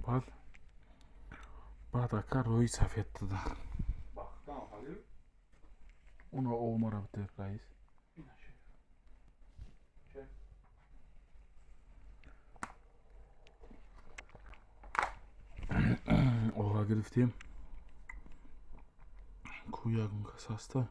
بعد اکا روی سفید داده اونا اومره بده رئیس اوها گرفتیم کویاگون کس هسته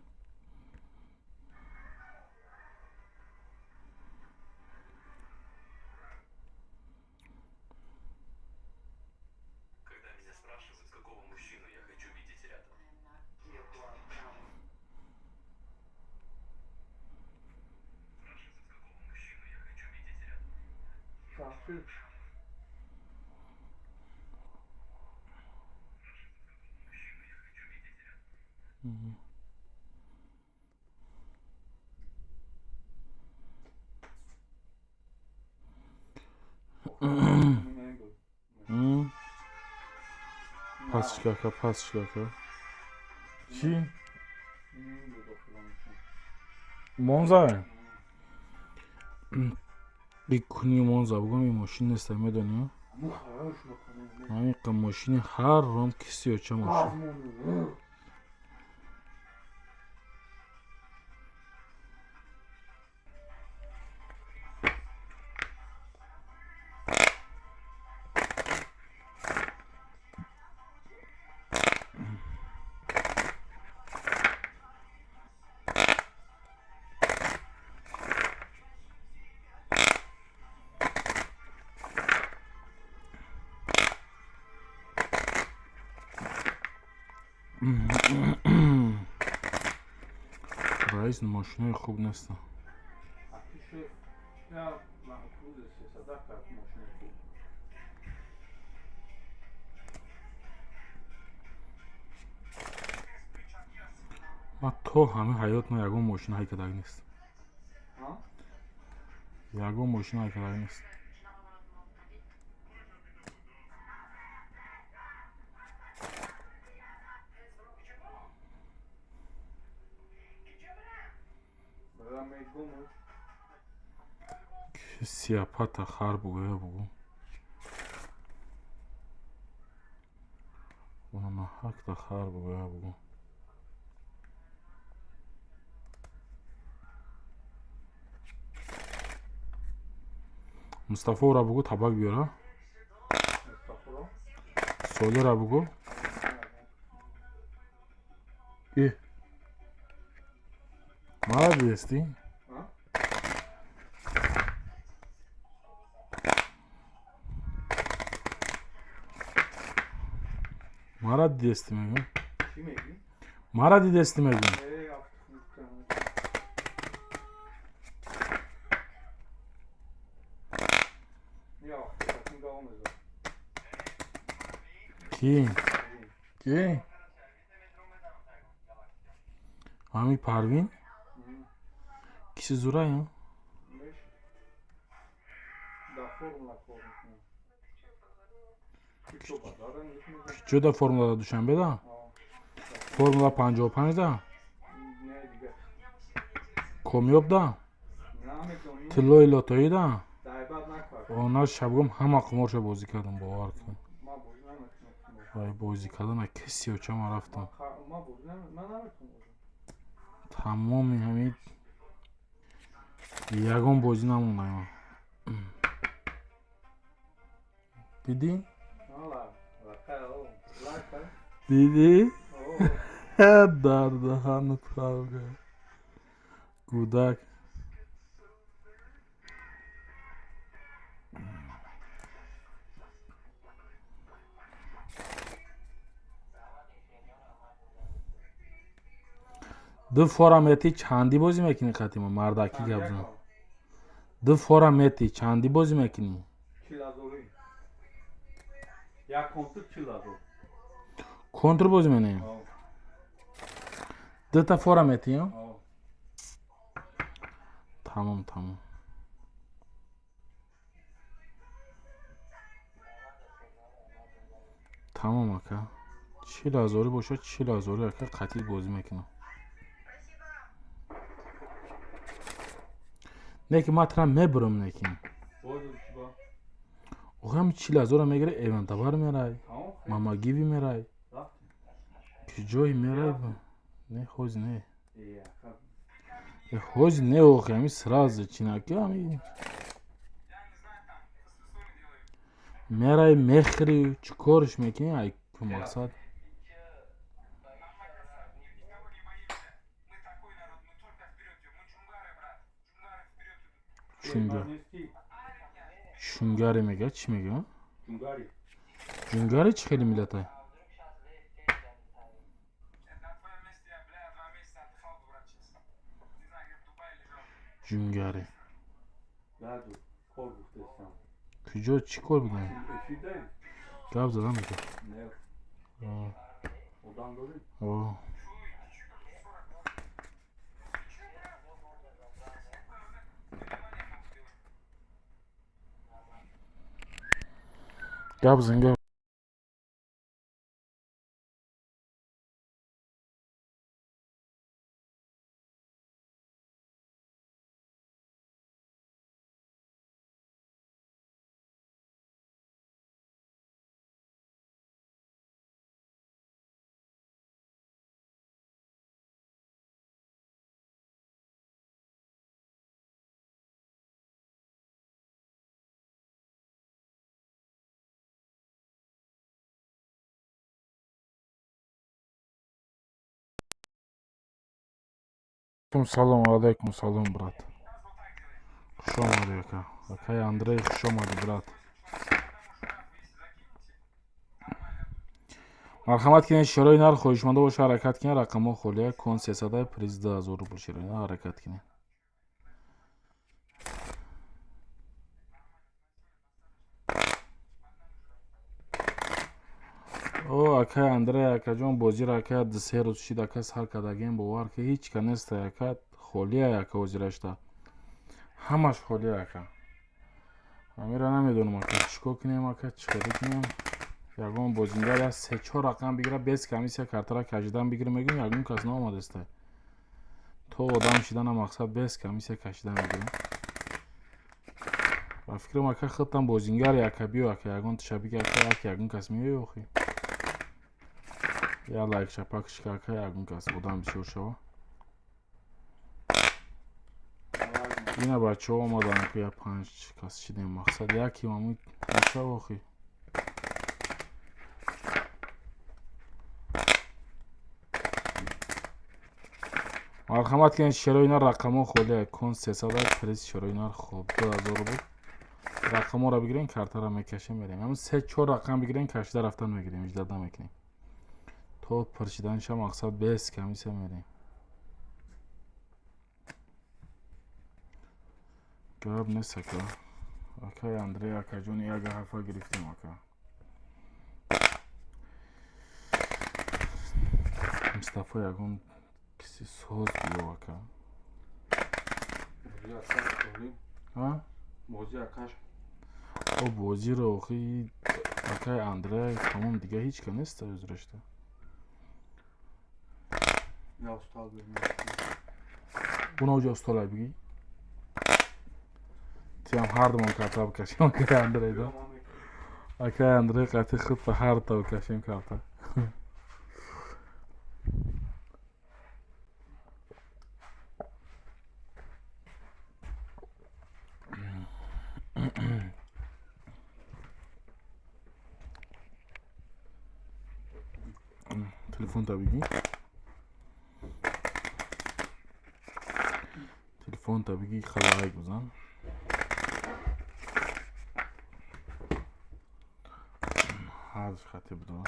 پس چیکار چی؟ مونزا بیکنی مونزا بگم این ماشین نیست میدونی همین ماشین هر رام کسی و چه ماشین رئیس ماشین خوب نیست من تو همه حیات من یکون ماشین های کدک نیست یکون ماشین های کدک نیست سیاپت خر بگو اونم حق تا خر بگو مصطفی را بگو طبق بیاره سوله را بگو مرا دیستی؟ مرا دیدستی میگم مرا دیدستی میگم کی؟ همین پروین؟ کسی زوره یا؟ جدا فرمولا دوشنبه ده؟ فرمولا 55 ده؟ کمیاب ده؟ تلوی لاتایی ده؟ آنها شبگم همه قمارش بازی کردم باور کن وای بازی کردن کسی و چه ما رفتم تمامی همین یکم بازی نمونده دیدی؟ در دهانت خواهد کودک دو فورامتی چندی بازی میکنی خاتیما مردکی گبزن دو فورامتی چندی بازی میکنی یا کنتر بازی میکنی دو تا فورامتی ها تمام تمام اکا 40,000 باشه 40,000 اکا قطعی بازی میکنم نه که ما ترا میبرم نکیم آخه همین 40,000 رو میگیره ایونتابر میرای ماما گیوی میرای کجایی میرای نه خوز نه خوز نه آخه همین سراز چیناکی همین میرای میخری چی کارش میکنی ای که مقصد شونگاری میگه چی میگه؟ جونگاری چی خیلی ملته؟ جونگاری کجا چی کار بودن؟ گاب زدن میگه گاب زنگه سلام علیکم سلام برات خوش آمدی اکا اکای اندرای خوش آمدی برات مرحمت کنید شروع نر خوشمنده باشه حرکت کنید رقم خالیه کن 300 پریزده 1000 روبل شروع نر حرکت کنید او اکای اندرای اکا جون بازی را اکا دسه روز شید اکا سر کدگیم باور که هیچ کنست اکا خالیه اکا وزیرشتا همش خالیه اکا امیره نمیدونم اکا چکو کنیم اکا چکاری کنیم یگون بازینگر از 3-4 رقم بگیره بیس کمیسیا کارترا کشیدن بگیره میگیم یگون کس نامده است تو آدم شدن مقصد بیس کمیسیا کشیدن بگیریم و فکرم اکا خودتم بازینگر یکا بیو اکا یگون تشبیه اکا یگون کس میوی اخی یا لایک شپاکش که اکا یگون کس آدم بسیار شوا اینه بچه ها آمدن که یا 5 کس شدیم مقصد یکی مامون میشه اخی مرحمت کنید شروع اینا رقم ها خوله کن 300 پریز شروع اینا خوب 2000 بود رقم ها را بگیرین کارت را میکشیم میریم همون 3-4 رقم بگیرین کشیده رفتن میگیریم اجداد نمیکنیم تو پرشیدنش هم مقصد بیس کمیسه میریم گراب نیست اکا اکای اندری اکا جون یک حرفا گرفتیم اکا مصطفی یکون کسی سوز بیو اکا موزی اکاش او بازی رو اخی اکای اندری تمام دیگه هیچ که نیست ازرشته یا استاد بگیم بونا اوجا استالای بگی تیم هر دومان کارتا بکشیم اکای اندری دا اکای اندری قطعی خود به هر تا بکشیم کارتا تلفون تا بگی تلفون تا بگی خلای بزن حذف خطی بدون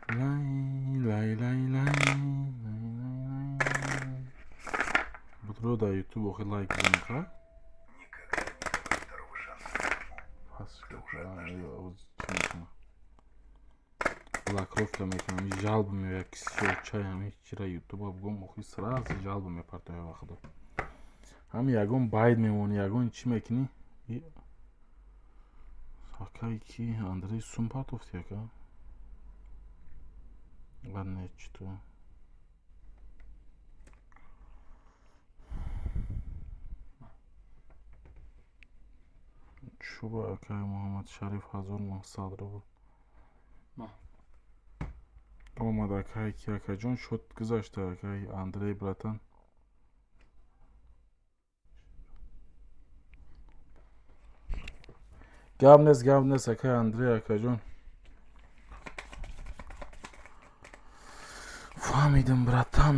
لای لای لای لای بطرو دا یوتیوب اخی لایک بزنی خواه پس چی میکنم بلاکروفت میکنم جالب میوه کسی چای همی چرا یوتیوب بگم اخی سراز جالب میپرتوه وقتا هم یگون باید میمونی یگون چی میکنی اکای کی اندری سومپات افتی اکا و نه چی تو шуба акай Муҳаммад Шариф 1900 рубл. омад акай ки акаҷон шуд гузашта акай Андрей братан. гап нест акай Андрей акаҷон. фаҳмидим братан.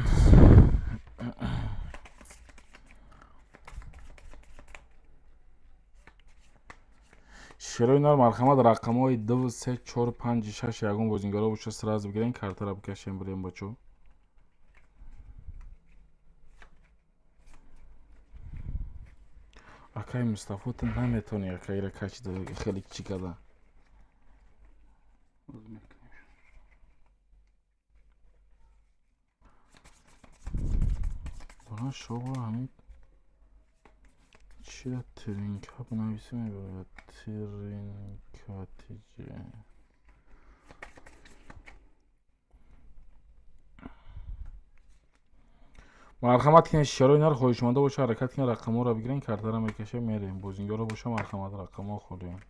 широи нар марҳамат рақамҳои 2 3 4 5 6 ягон бозингаро боша сразу бигирен картара бикашем бирем бачо. акай Мустафо ту наметавони акайра качида хеле кичикада. Бана шоба ҳамид чида тринка бинависи мебарояд. Тринкатиҷи марҳамат кине широи нар хоҳишманда боша ҳаракат кине рақамҳоро бигирен картара мекаша мерем. Бозингаро боша марҳамат рақамҳо холиям.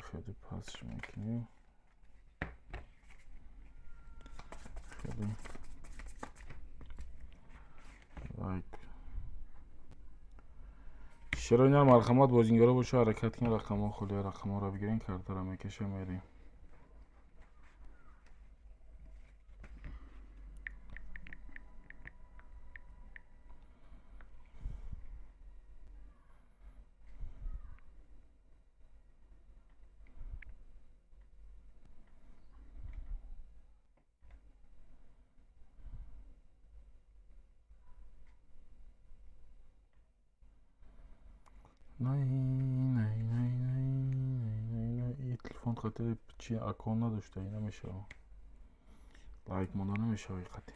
хеле пасш мекунем. хеле лайк. широи нар марҳамат бозингаро боша ҳаракат кине рақамҳо холия. рақамҳоро бигирен картара мекаша мерем. телефон хатири чи аккаунт надошта ина мешава. лайк монда намешава ҳақиқати.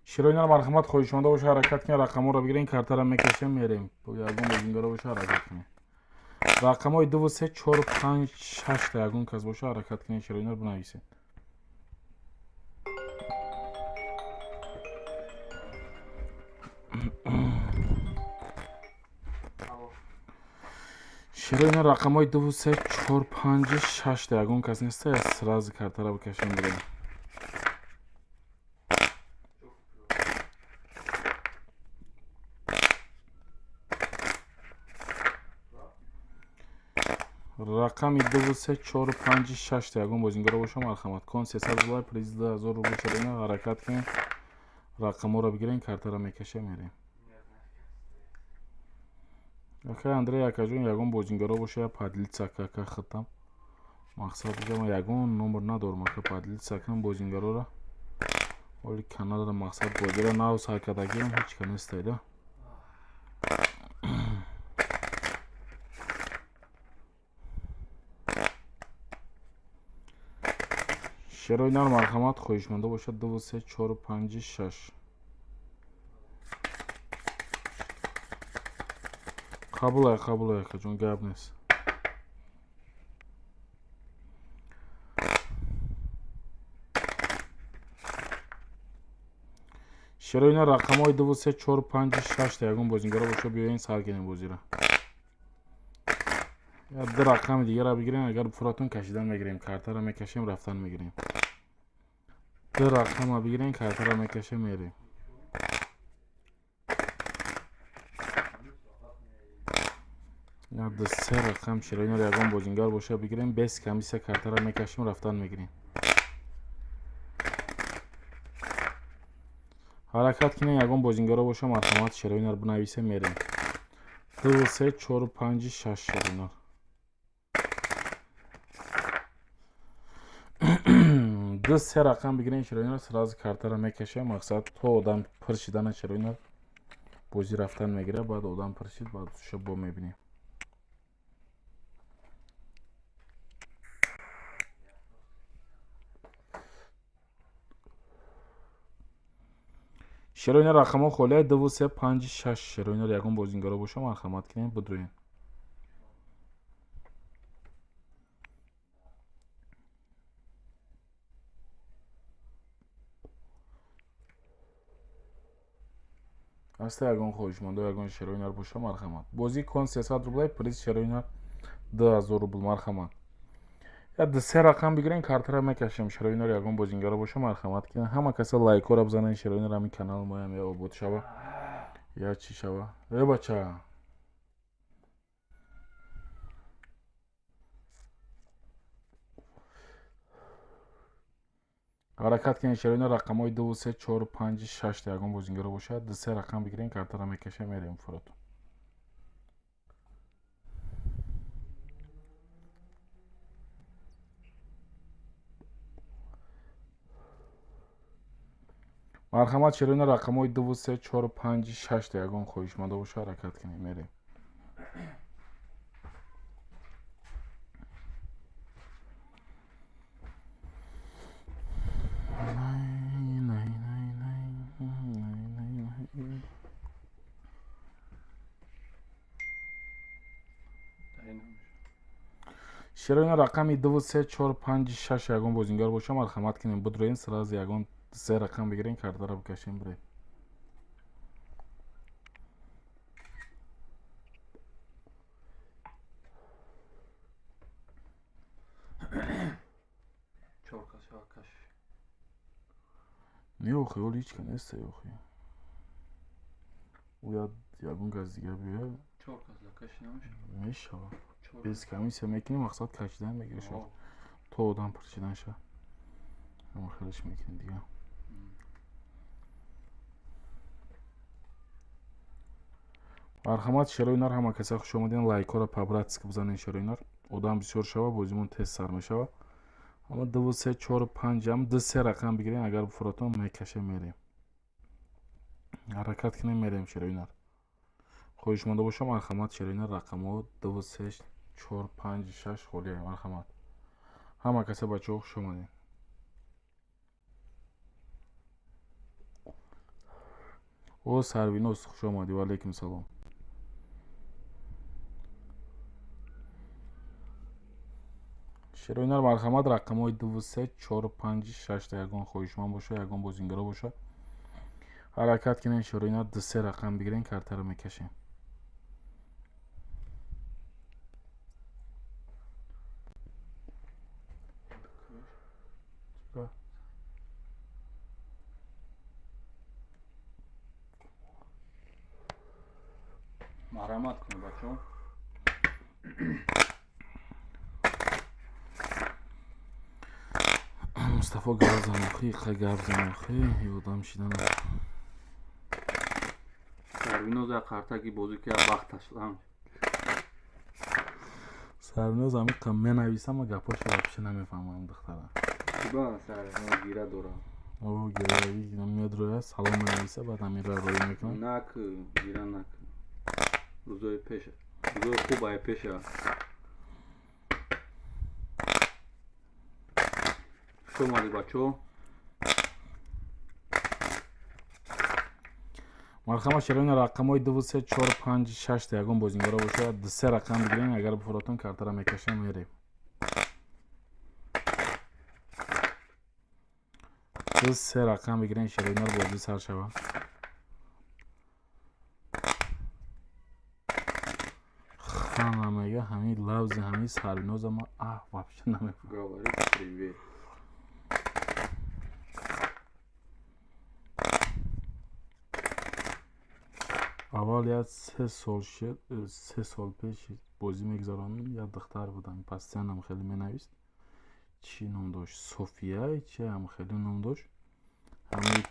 широи нар марҳамат хоҳишманда боша ҳаракат кине рақамҳоро бигирен картара мекашем мерем. ягон бозингаро боша ҳаракат кине. рақамҳои 2 3 4 5 6 ягон кас боша ҳаракат кине. широи нар бинависед. широи нар рақамҳои 2 3 4 5 6 ягон кас неста. сразу картара бикашем берем. рақами 2 3 4 5 6 ягон бозингаро боша марҳамат. кон 300 рублай презида 1000 рубл широи нар ҳаракат кине рақамҳоро бигирен картара мекаша мерем. акай Андрей акаҷон ягон бозингаро боша я падлица кака хитам. мақсад ҷама ягон номер надорам ака падлица кам бозингарора. оли каналра мақсад бозира нав саркадагиам ҳеч ка нестайда. широи нар марҳамат хоҳишманда бошад 2 3 4 5 6 қабулай акаҷон гап нест. широи нар рақамҳои 2 3 4 5 6 ягон бозингаро боша биёен сар кунем бозира. я ду рақами дигара бигирем. агар фуратун кашидан мегирем картара мекашем рафтан мегирем. ду рақама бигирем картара мекашем мерем. я ду се рақам широи нар ягон бозингар боша бигирем. бес камиса картара мекашем рафтан мегирем. ҳаракат кине ягон бозингаро боша марҳамат широи нар бинависе мерем. 2 3 4 5 6 широи нар. ду се рақам бигирен широи нар сразу картара мекашем. мақсад то одам пир шидана широи нар бозӣ рафтан мегира. баъд одам пир шид баъд шабо мебинем. широина рақамҳо холия 2356 широинар ягон бозингаро боша марҳамат кунед бидроед. аста ягон хоҳишмандо ягон широинар боша марҳамат. бозии кон 300 рублай приз широинар 2000 рубл марҳамат. я се рақам бигирен картара мекашем широинар ягон бозингаро боша марҳамат кунед. ҳама каса лайкора бизанен широинар ҳамин канал моям я обод шава я чӣ шава. бача ҳаракат кунед широинар рақамҳои 2345 ягон бозингаро бошад се рақам бигирен картара мекашем мерем фурӯтон. марҳамат широинар рақамҳои 2345 ягон хоҳишмандо боша ҳаракат кунед мерем. широинар рақами 2345 ягон бозингар боша марҳамат кунед бидроен сразу ягон се рақам бигирен картара бикашем бирем. не охи ол ҳичка неста охи уяд ягон газ дига биёя мешава без комиссия мекунем мақсад кашидан мегири шуд то одам пирчидан ша ҳама хелиш мекунем дига. марҳамат широинар ҳама каса хуш омадин лайкора пабратска бизанен широинар одам бисёр шава бозимон тез сар мешава. ама 2345 ам се рақам бигирен агар фурӯтон мекашем мерем ҳаракат кунем мерем широинар хоҳишмандо боша марҳамат широинар рақамҳо 2345 холия марҳамат ҳама каса бачаҳо хуш омадин. о сарвинос хуш омадӣ ва алайкум салом. широинар марҳамат рақамҳои 2345 ягон хоҳишманд боша ягон бозингаро боша ҳаракат кунед широинар се рақам бигирен картара мекашем. марҳамат кунед бачаҳо. мустафо гарзанохӣ қа гарзанохӣ ёдам шидан сарвиноз як картаки бозӣ ки вақташ сарвиноз ҳамин қа менависама гапоша вапша намефаҳмам духтара ба сарвиноз гира дора о гирави медроя салом менависа баъд ҳаминро роӣ мекунам нак гира нак рӯзои пеша рӯзои хубае пеша шумади бачаҳо. марҳамат широинар рақамҳои 2345 ягон бозингаро бошад се рақам бигирен агар фурӯтон картара мекашем мерем. се рақам бигирен широинар бозӣ сар шава. хана мега ҳамин лавзи ҳамин сарвинозама вапша намефаҳмам. аввал як 3 сол пеш бозӣ мегузаронам як духтар будам пасиянам хеле менавист чӣ ном дошт софия чи ам хеле ном дошт ҳамин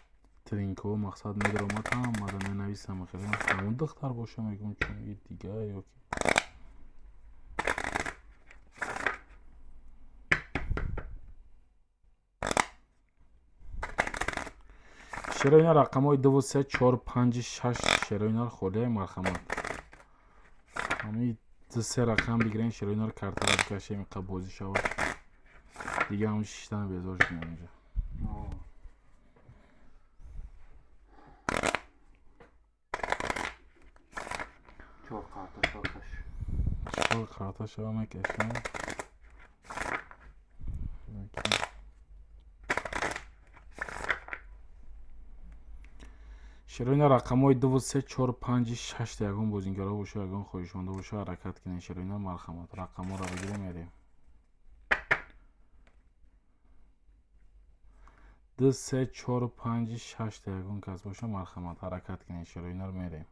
тринкова мақсад медаромад ҳамада менависам хеле ҳамон духтар боша мегум чун дига ёки широинар рақамҳои 2345 широинар холия марҳамат ҳамин се рақам бигирен широинар картара бикашем қа бозӣ шавад дига ҳамин шиштан безор шудам инҷа. شروع خاطر شما میکشم. شروع رقم های 2 3 4 5 6 یگان بازیگرا باشه، یگان خواهشمنده باشه، حرکت کنین. شروع مرحمت رقم ها رو بگیریم میریم. 2 3 4 5 6 یگان کس باشه مرحمت حرکت کنین. شروع رو میریم.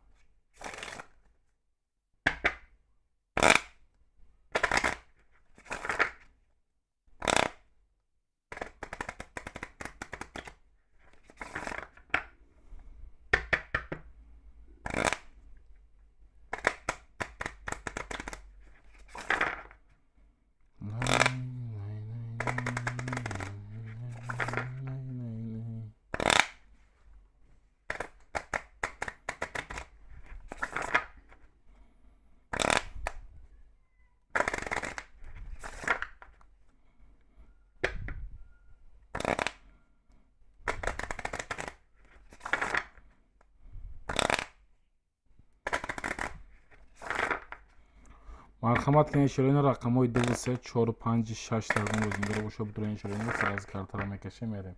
مرحمت کنید. شروع رقم های 2 3 4 5 6 یگان بازیگرا باشه بدون شروع فراز کارت را میکشیم میریم.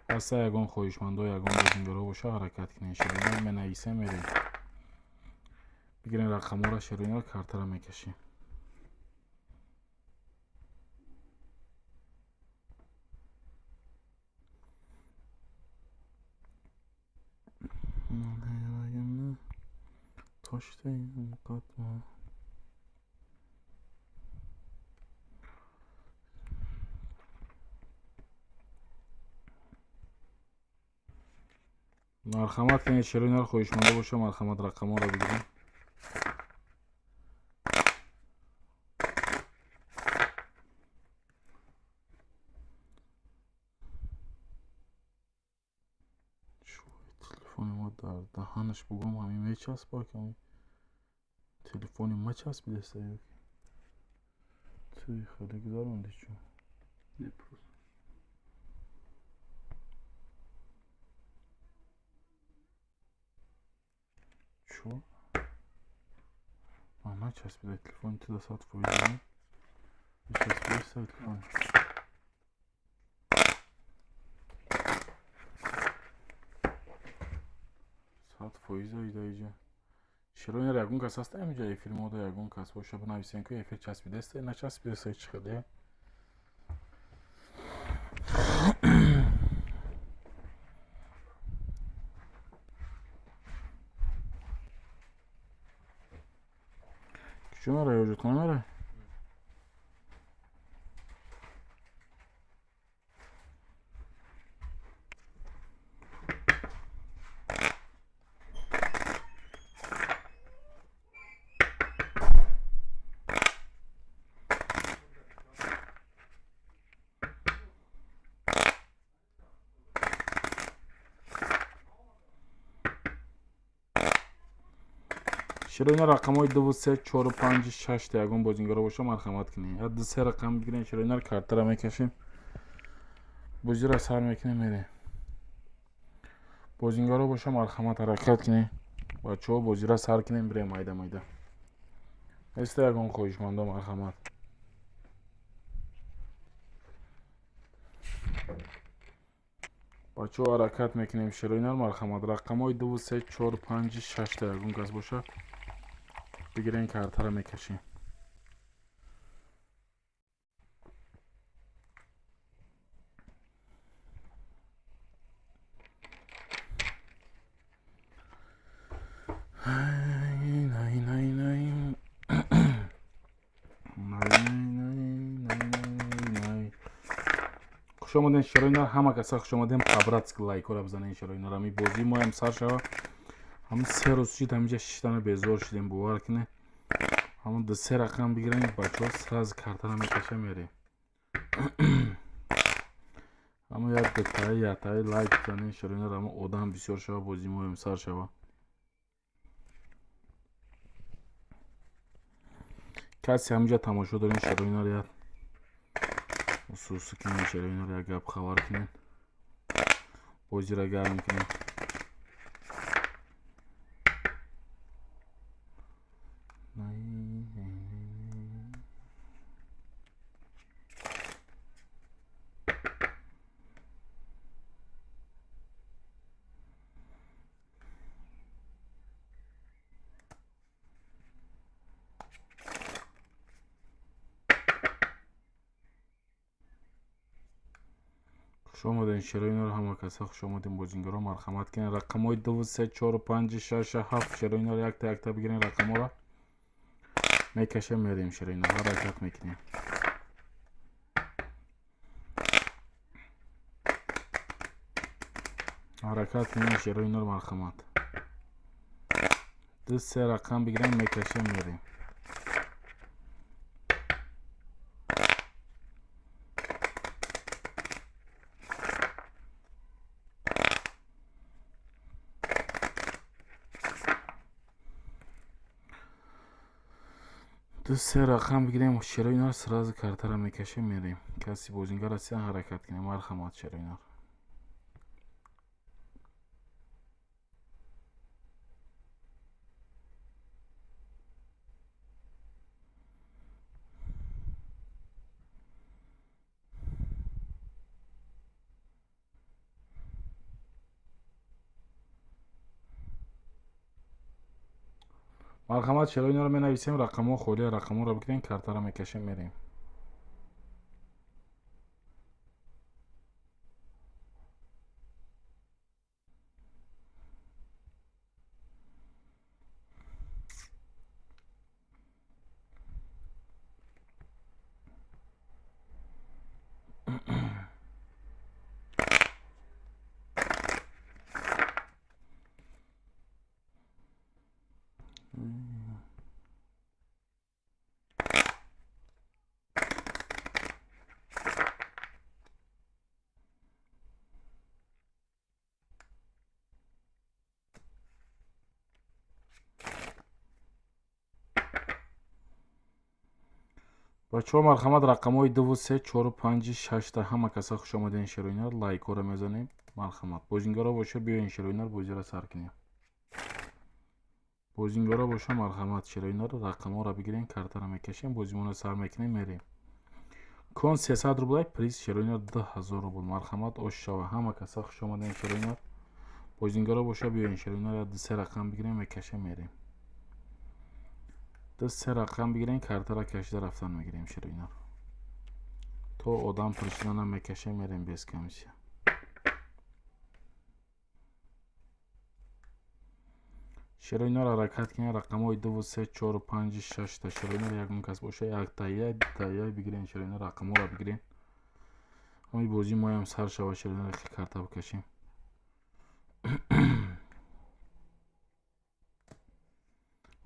از یگان خواهشمنده و یگان بازیگرا باشه حرکت کنید. شروع می نویسیم میریم. بگیرین رقم ها را شروع کارت را میکشیم. تاشته این قطمه مرحمت کنید. شروع خواهشمنده باشه مرحمت رقم ها را بگیریم. تلفن ما در دهانش بگم همین میچسب باکم. تلفن ما چسبیده است. توی خیلی گذارونده چون چون ما چسبیده تلفن تو دستات فویده چسبیده است تلفن ساعت فویزه ایده ایجا. شروع یگون کس هست اینجا ای فیلم ها دا یگون کس باشه بنویسین که ایفیل چسبیده است نچسبیده است چی خیلی شما را وجود کنه نره. شروع رقم های 2 3 4 5 6 یگان بازیگرا باشه مرحمت کنید. یا 2 3 رقم بگیرین. شروع کارت را میکشیم. بازی را سر میکنیم میره. بازیگرا باشه مرحمت حرکت کنید. بچه‌ها بازی را سر کنیم بریم مایده مایده. است یگان خواهشمنده مرحمت. بچه‌ها حرکت میکنیم. شروع مرحمت رقم های 2 3 4 5 6 یگان کس باشه بگیرین کارت را میکشیم. خوش آمدین. شروع همه کسا خوش آمدین. قبرت لایک را بزنین. شروع را می بازی ما هم سر شوه. همون 3 روز شد همینجا 6 تانه بیزار شدیم باور کنه. همون 2 3 رقم بگیرین بچه‌ها سراز کارت را میکشه میریم. اما یاد بتای یا تای لایک بزنین. شروع را ما آدم بسیار شوه بازی ما هم سر شوه. کسی همینجا تماشا دارین شروع را یاد خصوصی کنین. شروع را گپ خبر کنین. بازی را گرم کنین. خوش آمدین شیرینار همه کسا خوش آمدین بازیگرا مرحمت کنین رقم های 2 3 4 5 6 7 شیرینار یک تا بگیرین رقم ها را میکشه میریم شیرینار حرکت میکنیم حرکت کنین شیرینار مرحمت 2 3 رقم بگیرین میکشه میریم دو سه رقم بگیریم شیرینار سراز کارت را میکشیم میریم کسی بازیگر است حرکت کنیم مرحمت شیرینار مرحمت شیرینار می نویسیم رقم ها خولی رقم ها را بگیریم کارت را میکشیم میریم بچه ها مرحمت رقم های 2 3 4 5 6 تا همه کسا خوش آمدین شیرینار لایک ها را میزنیم مرحمت بازیگرا باشه بیاین شیرینار بازی را سر کنیم بازیگرا باشه مرحمت شیرینار رقم ها را بگیرین کارت را میکشیم بازیمون را سر میکنیم میریم کن 300 روبل پریز شیرینار 10000 روبل مرحمت اوشاوا همه کسا خوش آمدین شیرینار بازیگرا باشه بیاین شیرینار 2 3 رقم بگیریم میکشیم میریم 2 3 رقم بگیرین کارت را کشیده رفتن میگیریم شیرینار تو آدم پرشیدن هم میکشه میریم بیس کمیشه شیرینار حرکت کنین رقم های 2 3 4 5 6 تا شیرینار یکون کس باشه یک تایه بگیرین شیرینار رقم ها را بگیرین همین بازی ما هم سر شوه شیرینار خیلی کارت بکشیم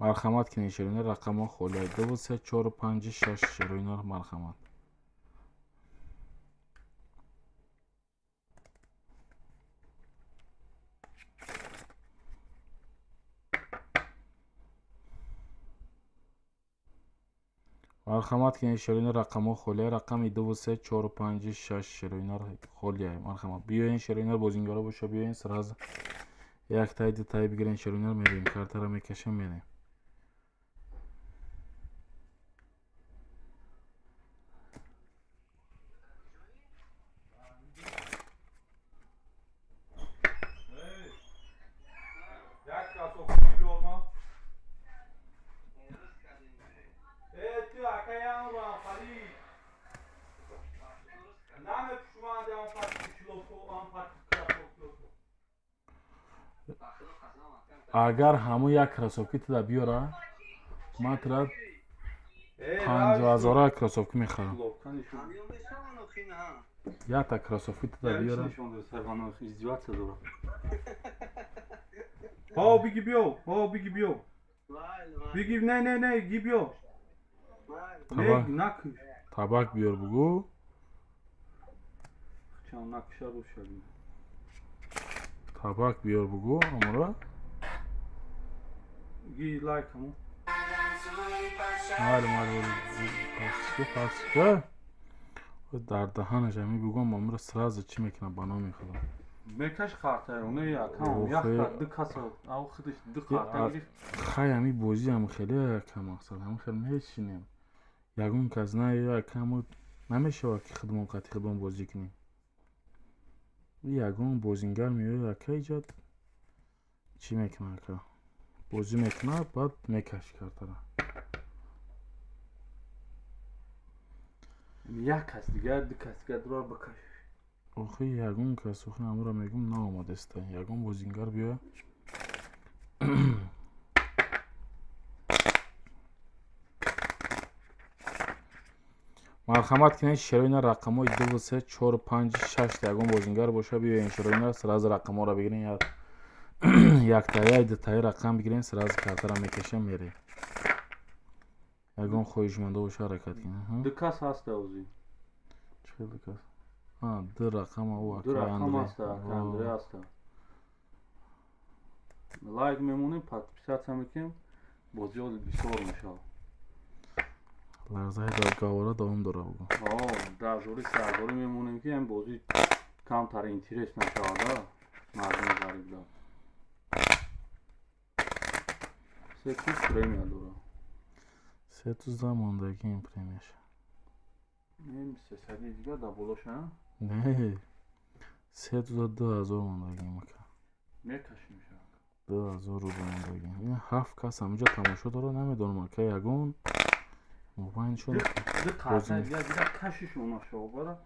مرحمت کنین شیرینار رقم ها خوله 2 3 4 5 6 شیرینار مرحمت مرحمت کنین شیرینار رقم ها خوله رقم 2 3 4 5 6 شیرینار خوله مرحمت بیاین شیرینار بازیگرا باشه بیاین سراز یک تای دو تای بگیرین شیرینار میریم کارت را میکشیم میریم اگر همو یک کراسوفی تو بیاره ما ترا 50000 کراسوفی میخرم یا تا کراسوفی تو بیاره Ho bigi bio, ho bigi bio. Bigi ne gibio. Ne nak. табак биёр бугу Çan nakşa ruşadım. табак биёр бугу амура Gi like ama. паска дар даҳанаш ами бугам амура сразу чӣ мекунам бано мехӯрам Mekaş kartı onu ya tamam yakta dıkasa av kıdış dıkarta girip хай ами бозӣ ам хеле камақсад ам хел мешинем ягон кас на якам намешавад ки хидмон бозӣ кунем ягон бозингар меояд якай ҷад чӣ мекунад ака бозӣ мекунад баъд мекаши картара ya kas diğer dıkas diğer durar bakaş. آخه یگون که سخن امورا میگم نامده است. یگون بازینگر بیا. مرحمت کنید شروین رقم های 2 3 4 5 6 یگون بازینگر باشه بیاین شروین سر از رقم ها را بگیرین. یک تایی دو تایی رقم بگیرین سر از کارت را میکشه میری. یگون خویش منده باشه حرکت کنید. دو کس هست اوزی. چه دو کس؟ دو رقم او دو رقم هست اندره هست. لایک میمونیم پس میکنیم بازی ها بسیار میشه. لرزه های گاوره دوم داره بگو. درزوری سرزوری میمونیم که این بازی کم تر اینترست نشده. مردم غریب دار. سه توز پریمیر داره. سه توز دا موندگی این پریمیش. این سه سری دیگه دابلوش ها؟ نه. سه توز 2000 موندگی میکن. میکش میشه. 2000 رو موندگی. این 7 کس همینجا تماشا داره نمیدونم که یگون موبایل شد. ده قطعه دیگه کشش اونا شو برا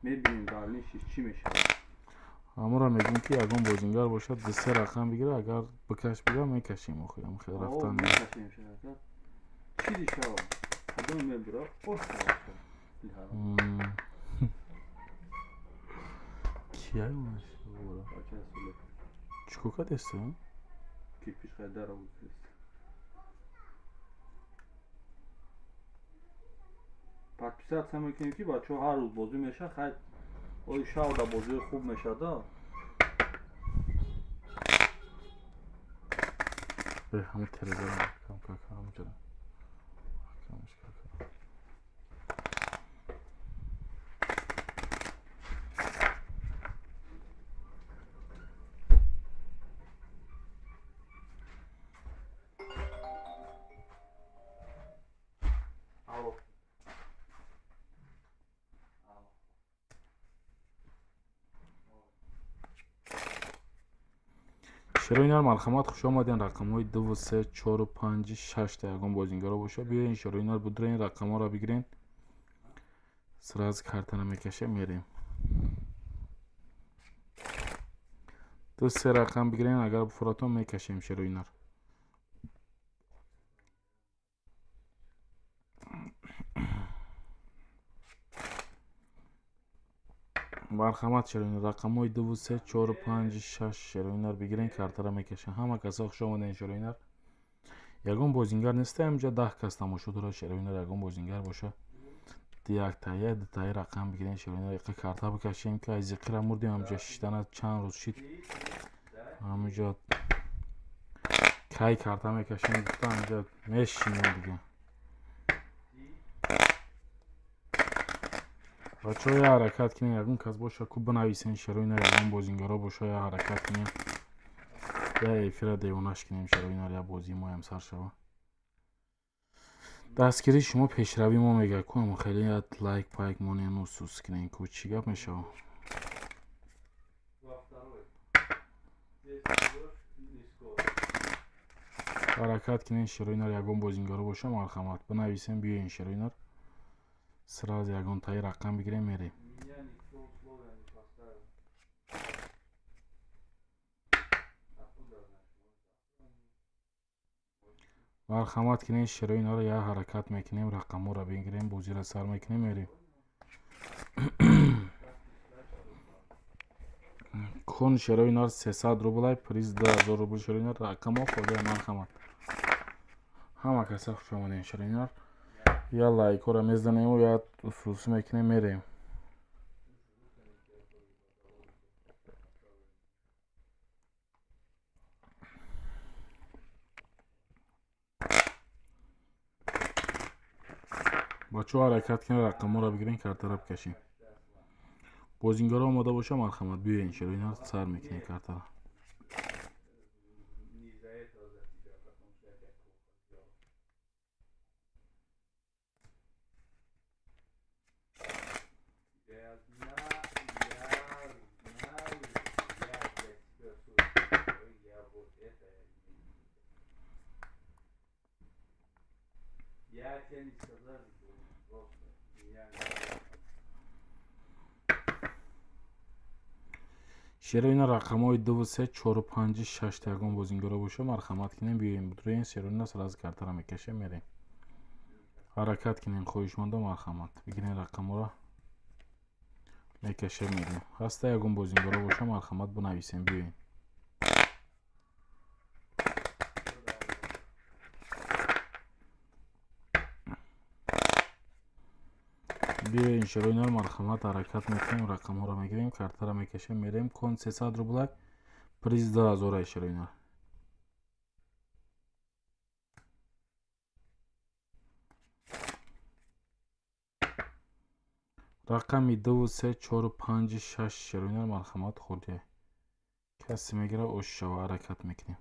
میبینیم در نیشش چی میشه. امورا میگیم که یگون بازینگر باشه دو سه رقم بگیره اگر بکش بگه میکشیم خیلی خیلی رفتن میکشیم شده چی دیشه خدام میبره کیه اونش برو چکوکا دسته کی پیش خیلی در بود پس پیشت هم میکنیم که بچه هر روز بازی میشه خیلی اوی شاو در بازی خوب میشه دا به همه تلگرام کم کاکا همونجا کمش کاکا شروینر مرحمت خوش آمدین رقم های 2 3 4 5 6 تا یگون بازینگر باشه بیاین شروینر بودرین رقم ها را بگیرین سر از کارتنا میکشه میریم دو سه رقم بگیرین اگر بفراتون میکشیم شروینر مرحمت شروینر رقم های 2 3 4 5 6 شروینر بگیرین کارت را میکشه همه کسا خوش آمدین شروینر یگون بازینگر نیسته همجا 10 کس تماشا داره شروینر یگون بازینگر باشه یک تایی دو تایی رقم بگیرین شروینر یک کارت بکشیم که از ذکر مردیم همجا شیدن چند روز شید همجا کی کارت میکشیم گفته همجا میشینیم دیگه بچه های حرکت کنین یکون کس باشه که بنویسین شروینر یگون بازینگرها باشه یا حرکت کنین یا ایفیر دیونش کنیم شروینر یا بازی ما هم سر شوه دستگیری شما پیشروی ما میگه کنم خیلی یاد لایک پایک مونی نو سوس کنین که چی گپ میشه حرکت کنین شروینر یگون بازینگرها باشه مرحمت بنویسین بیاین شروینر سر از یگون تایی رقم بگیریم میریم مرحمت کنین شروینر رو یا حرکت میکنیم رقم ها را بگیریم بوزی را سر میکنیم میریم کن شروینر 300 روبلای پریز 2000 روبل شروینر رقم ها خورده مرحمت همه کسی خوش آمدین شروینر یا لایک ها را میزنیم و یا سوس میکنیم میریم بچه ها حرکت کنین رقم ها را بگیرین کارت را بکشین بازینگر ها آماده باشه مرحمت بیاین شروینر سر میکنین کارت را Yani, شیروینا رقم های 2 و 3 4 و 5 6 تا یگان بازینگارا باشه مرحمت کنیم بیایم روی این شیروینا سراز کارتر میکشیم میریم حرکت کنیم خویشمنده مرحمت بگیرین رقم را میکشیم میریم هسته یگان بازینگارا باشه مرحمت بنویسیم بیایم بیاین شیروینا مرحمت حرکت میکنیم رقم ها را میگیریم کارتر را میکشیم میریم کن 300 روبلک پریز 2000 شیروینا رقمی 2 و 3 4 و 5 6 شیروینا مرحمت خورده کسی میگیره اوش شو حرکت میکنیم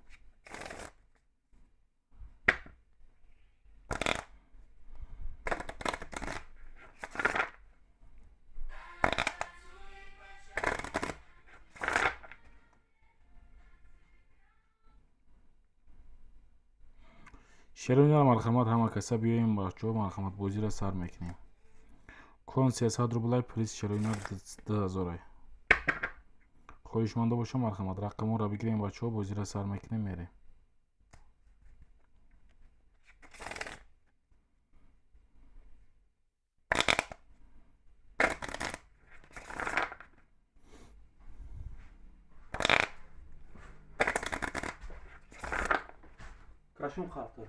شیروینا مرحمت همه کسا بیایم بچه مرحمت بازی را سر میکنیم کن 300 روبلای پلیس شیروینا 2000 خویشمنده باشه مرحمت رقم را بگیریم بچه بازی را سر میکنیم میریم کشون خاطر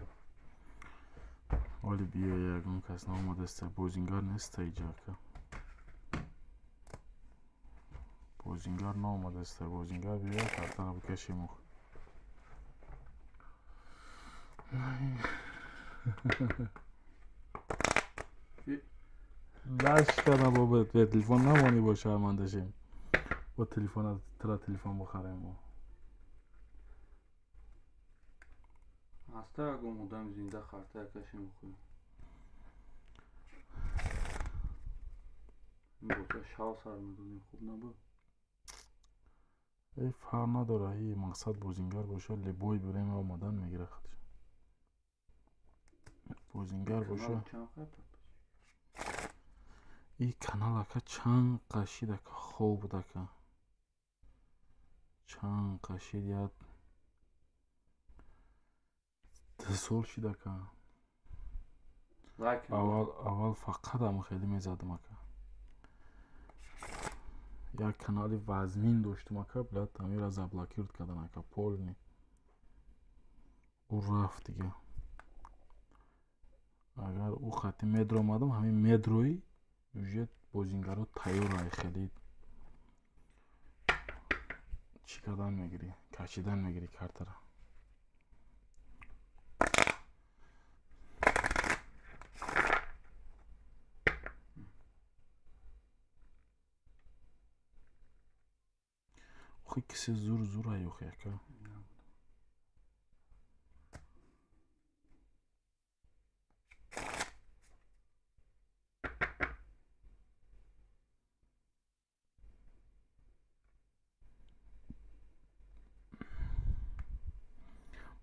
ولی بیا یگون کس نامده است بازینگار نیست اینجا که بازینگار نامده است بازینگار بیا کارتر را بکشیم لاش کنه بابا به تلفن نمانی با شرمنده شیم با تلفن ترا تلفن بخریم هسته اگه مدام زنده خاطر کشیم بخوریم بوده شاو سر میدونیم خوب نبود ای فرق نداره ای مقصد بازینگار باشه لبوی بریم آمدن میگیره خودش بازینگار باشه ای کانال که چند قشیده که خوب بوده که چند قشید یاد دسول شده که اول فقط هم خیلی میزدم که یک کانال وزمین داشتم که بلد تمیر از ابلاکیرد کردن که پول نی او رفت دیگه اگر او خطی مدرو آمدم همین مدروی وجود بازینگارو تایور های خیلی چی کردن میگیری کشیدن میگیری کارت را خوی کسی زور زور های خوی که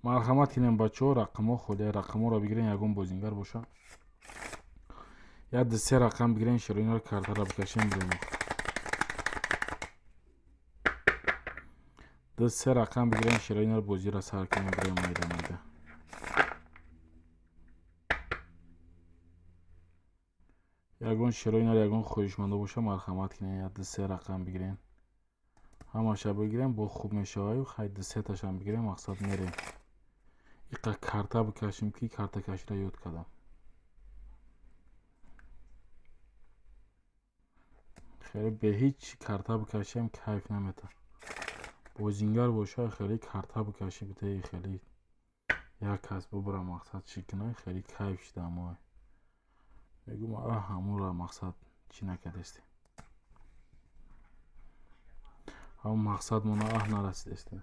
مرحمت کنیم بچه ها رقم ها خوده رقم ها را بگیرین یکون بازینگر باشه یا 3 رقم بگیرین شیروینا رو کارت را بکشیم بریم 3 رقم بگیرین شیروینا رو بازی را سر کنیم بریم میده یکون شیروینا رو یکون خویشمنده باشه مرحمت کنین یا 3 رقم بگیرین همه بگیرین با خوب میشه های و خیلی 3 تاشم بگیرین مقصد میریم ایقا کارتا بکشیم که کارتا کشی را یاد کردم خیلی به هیچ کارتا بکشیم کیف نمیده بازینگر باشه خیلی کارتا بکشی بده خیلی یک کس ببره مقصد چی کنه خیلی کیف شده اما میگم همون را مقصد چی نکردستی همون مقصد مونه نرسیدستی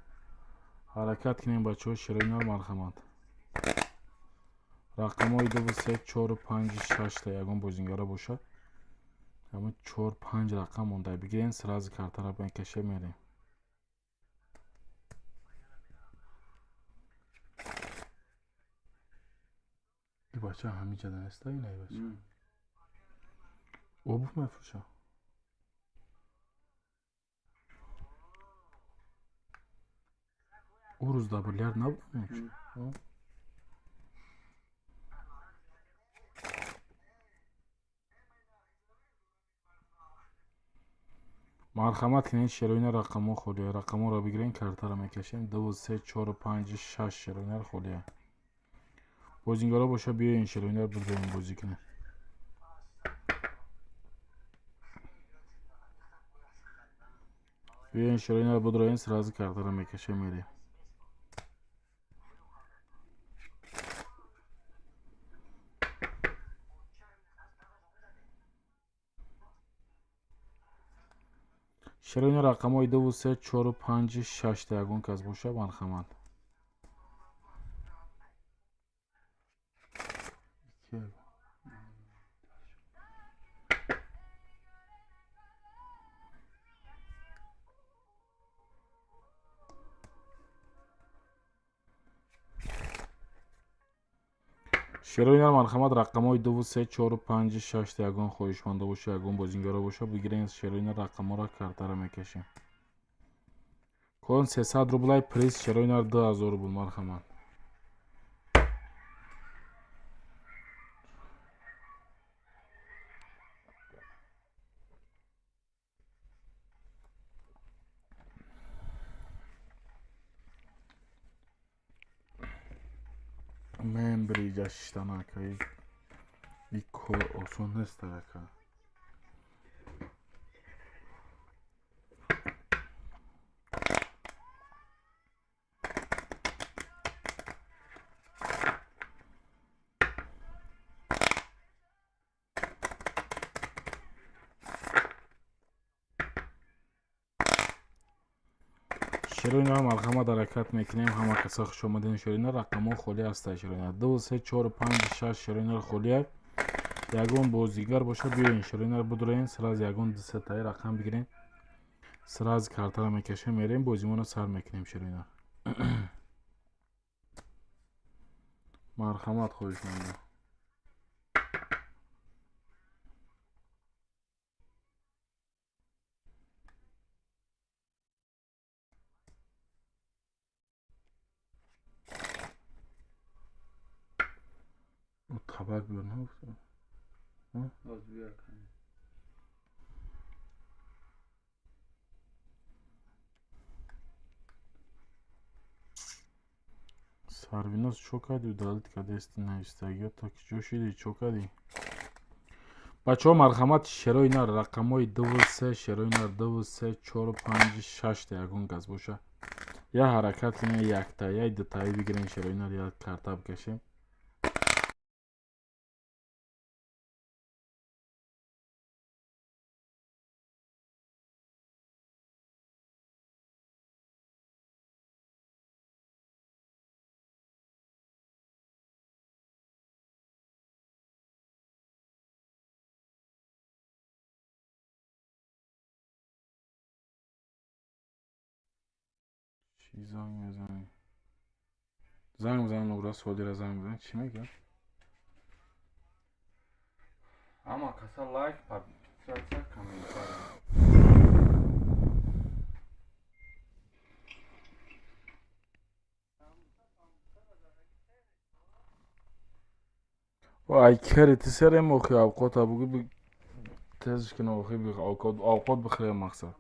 حرکت کنیم بچه ها شیروینا مرحمت رقم های 2 3 4 5 6 تا یکون بازینگارا باشه همون 4 5 رقم مونده بگیرین سراز کارت را بکشه میریم ای بچه همین جا دنسته ای نای بچه او بفت مفروشه او روز دبلیار نبودم. марҳамат кинед широина рақамҳо холия. Рақамҳоро бигирен, картаро мекашем. 2 3 4 5 6 широинар холия. бозингоро боша биёин широинар бидоим бозӣ кунем. биёин широинар будроен, сразу картаро мекашем, мерем. широина рақамҳои 2 3 4 5 6 ягон кас боша, марҳамат. широинар марҳамат, рақамҳои 2 3 4 5 6 ягон хоҳишмандо боша, ягон бозингоро боша, бигирен широинар рақамҳоро, картаро мекашем. кон 300 рублай приз, широинар 2000 рубл, марҳамат. мен бриҷа шиштанака и кор осон нест ака. широинар марҳамат, ҳаракат мекунем. ҳама каса хушомадин. широинар рақамҳо холия аста. широинар 2 3 4 5 6 широинар холия. ягон бозигар боша, биёин широинар будроен, сираз ягон дисетаи рақам бигирем, сираз картаро мекашем, мерем, бозимонро сар мекунем. широинар марҳамат, хоҳишмандам. табак биёр нафтам. сарвинос чо кади удалит кадести навистагиё таки ҷо шиди чо кади. бачаҳо марҳамат, широинар рақамҳои 2 3 широинар 2 3 4 5 6 ягон кас боша, я ҳаракат кине, яктаи я дутаи бигирен, широинар як карта бикашем. занг мезанӣ, занг мезанӣ, нумра содира занг мезанӣ, чӣ мегӯяд? ҳама каса лайк, подписатсия, комментарий. ай кери ти серем охи авқота буги тезиш кина охи авқот бихӯя мақсад.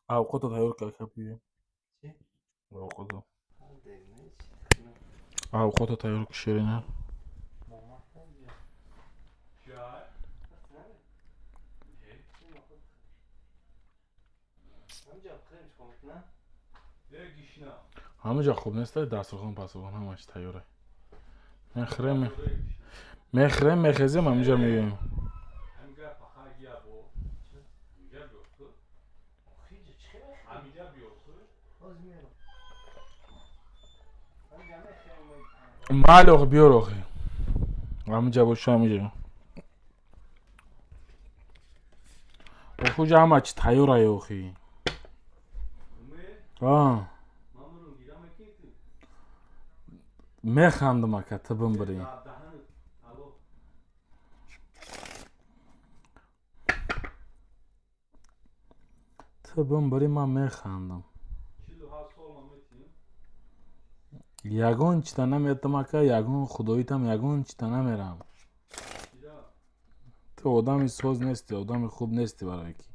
اوقات تیار که بیه اوقات اوقات تیار که شیرینه همه جا خوب نیست دسترخوان پسرخوان همش تیاره میخریم میخزیم همینجا میگیم مال بیار آخی همینجا باشه همینجا اوخوجا همه چی تیاره اوخی میخندم اکا تبم بری تبم بری من میخندم یگون چیتا نمیتم اکا یگون خداییتم یگون چیتا نمیرم تو آدمی سوز نیستی آدمی خوب نیستی برای کی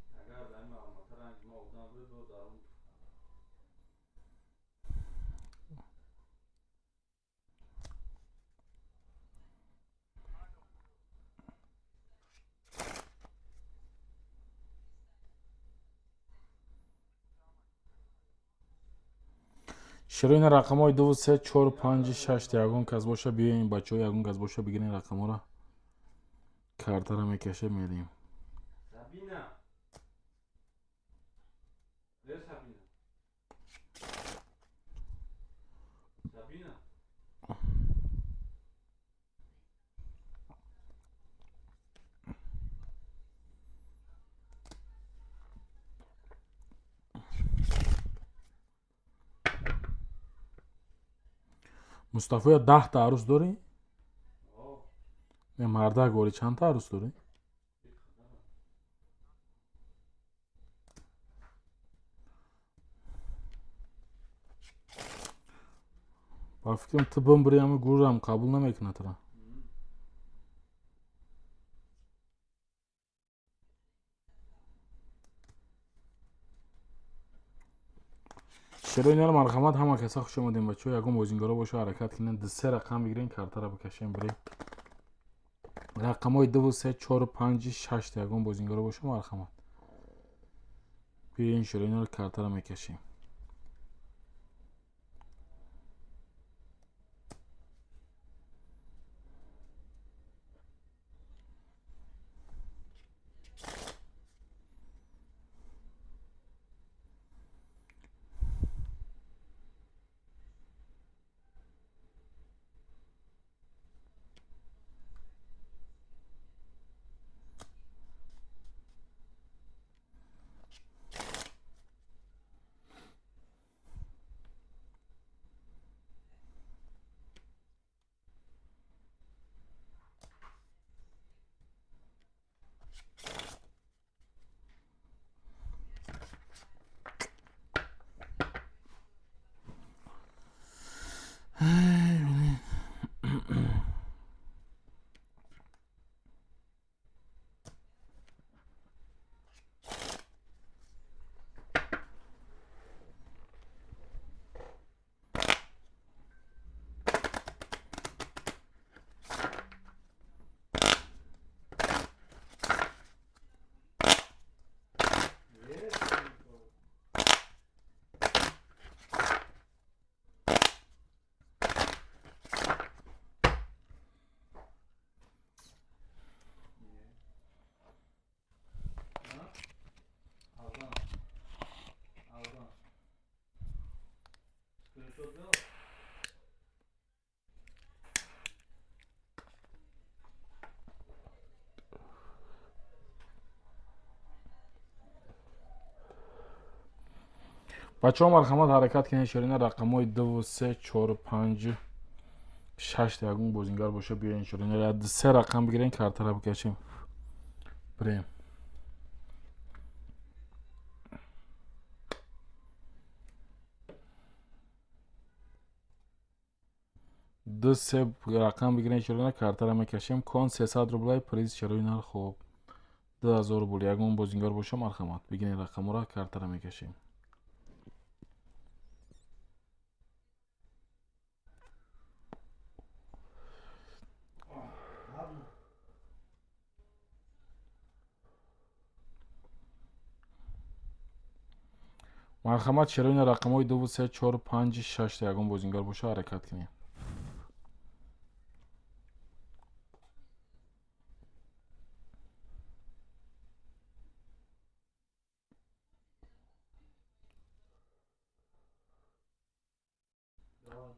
شروع این رقم های 2 3 4 5 6 یگون کس باشه بیا این بچه ها یگون کس باشه بگیرین رقم ها را کارتا را میکشه میریم مصطفی 10 تا عروس داری؟ مرده گوری چند تا عروس داری؟ با فکرم تو بمبری همه گور هم قبول نمیکنه ترا شروع این مرحمت همه کسا خوش اومدین بچه ها یکم بازینگارا باشه حرکت کنین 3 رقم بگیرین کارتا را بکشین بریم رقم های 2 3 4 5 6 یکم بازینگارا باشه مرحمت بیاین شروع این کارتا را میکشیم بچه ها مرحمت حرکت کنین شروع این رقم های 2 3 4 5 6 یکم بازینگر باشه بیاین شروع این 3 رقم بگیرین کارتا را بکشیم بریم 2 3 رقم بگیرین شروع کارتا را میکشیم کن 300 روبلای پریز شروع اینا خوب $2000 ягон бозингар боша марҳамат. Бигирен рақамҳоро картара мекашем. марҳамат, шароини рақамҳои 2 3 4 5 6 ягон бозингар боша ҳаракат кунем.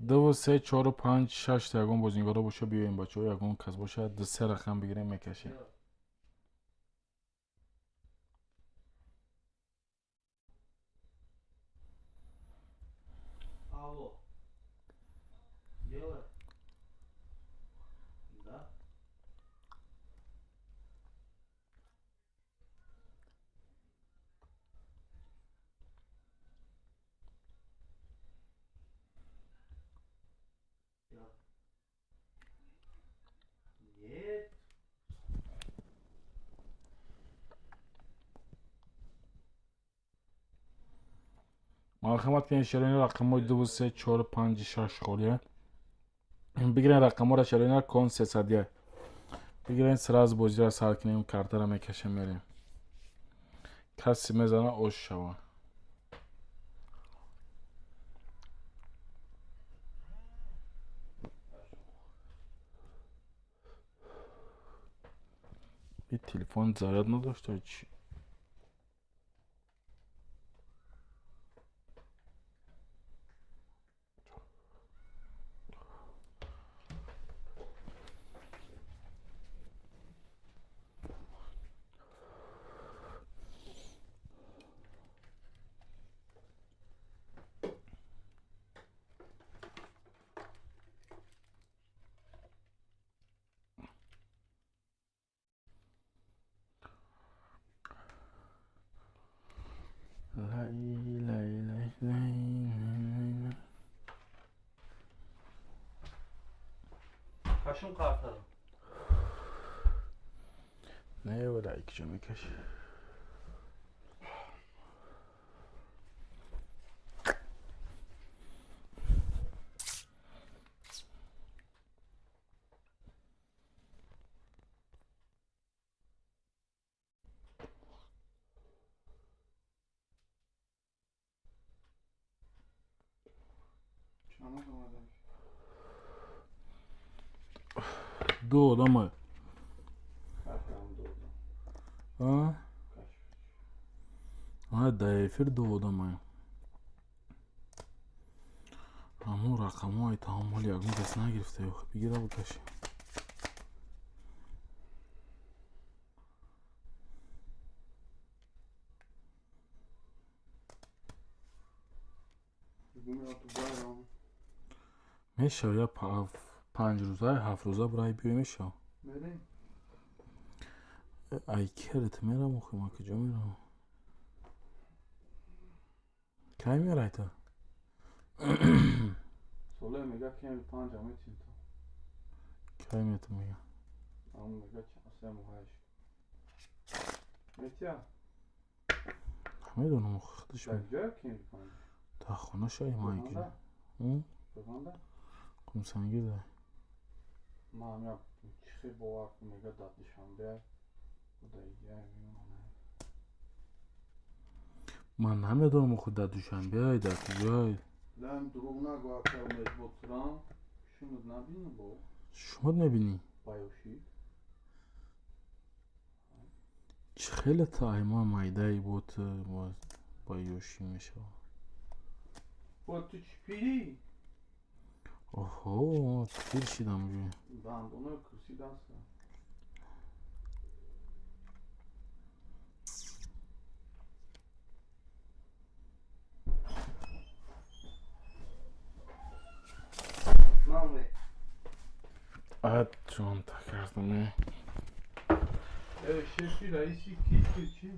دو سه چهار و پنج شش تا ягон бозингаро боша биёем бачаҳо. ягон кас боша ду се рақам бигирем мекашем. марҳамат кунед, шароини рақамҳои 2 3 4 5 6 холия. бигирен рақамҳоро шароина кон 301. бигирен сразу бозиро сар кунем, картара мекашем мерем. каси мезана ош шава. и телефон заряд надошта чи? Kaşım kartarım. Ne öyle iki cümle kaş. Doğdu mu? Ha? Ha dayfir doğdu mu? Аму рақамҳои таҳоммули ягон кас нагирифта ё бигира букаши. мешав я 5 рӯза 7 рӯза бурай биё мешав. Мерем. ай керт мерам охи ма куҷо мерам? кай мерай ту? Соле мега кем 5 метим то. кай мету мега? Ам мега 7 8. Метя? намедонам охи худаш Дар ҷоя кем 5. та хона шай май ки. Биганда? Кумсангида. Мам я чихе бовар мега дад душанбе. Худая мемона. ман намедонам охи дар душанбе ай дар куҷои. Лам дурӯғ нагӯ акар меботирам. Шумуд набинӣ бо? шумуд мебинӣ? Байоши. чӣ хеле таъйма майдаи бот ба ёшӣ мешавад. Бо ту чӣ пирӣ? оҳо пир шидам ҷӯ. Бандонаи курсӣ даста. Маме. ад ҷонта кардам. Шефи раиси киши чи?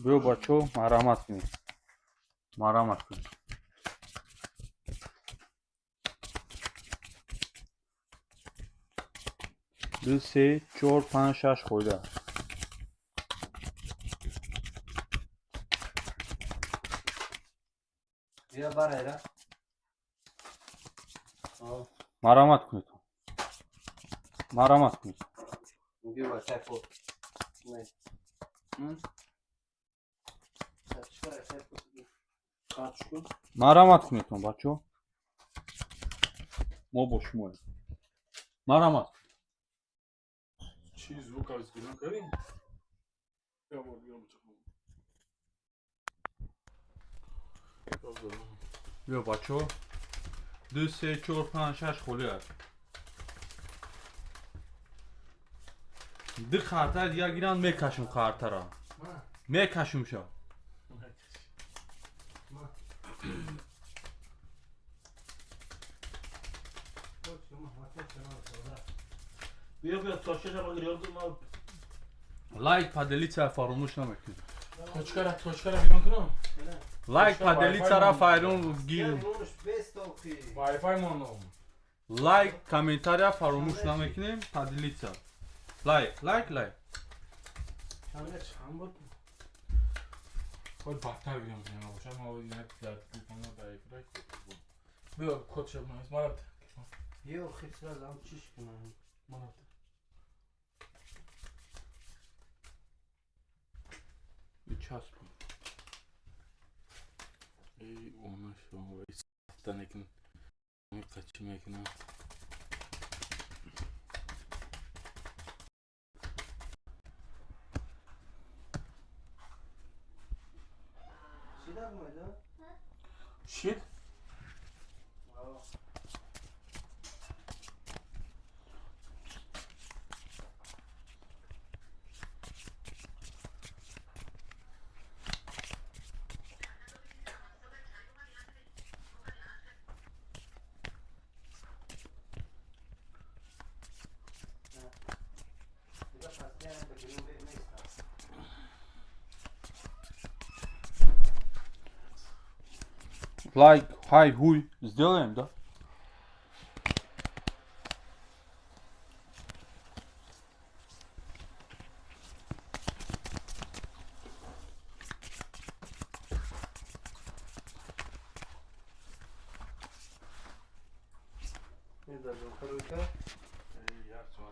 بیو بچو مرحمت کنید. مرحمت کنید. 2 3 4 5 6 خورده. بیا برای مرحمت کنید. مرحمت کنید. میگه با تکو نه مرحمت کنید بچو. ما با شما. مرحمت. چی звук از گیرم کردیم؟ یا با بیام بیو بچو. 2 3 4 5 6 خورده. دی خاطر دیگه گیرن میکشم خاطر را. میکشم شو. بیا تاشش رو گیرم ما لایک پادلیتsa فراموش نمیکنید. توچکara بیان کنم. لایک پادلیتsa را فراموش گیر. وای فای مانم. لایک کامنتاریا فراموش نمیکنیم. پادلیتsa. لایک لایک لایک. چند بود؟ خود بدتر بیام کنم باشم. ما باید یک درد کنم دایفرک. بیا کد شب نمیست. مرد. بیا خیلی از هم چیش کنم. مرد. چسب. ای ona شما وای سفته نکن. می قچی میکنم. Silah mı öyle? Shit. Лайк, хай, хуй. Сделаем, да? Не даже рука. Я все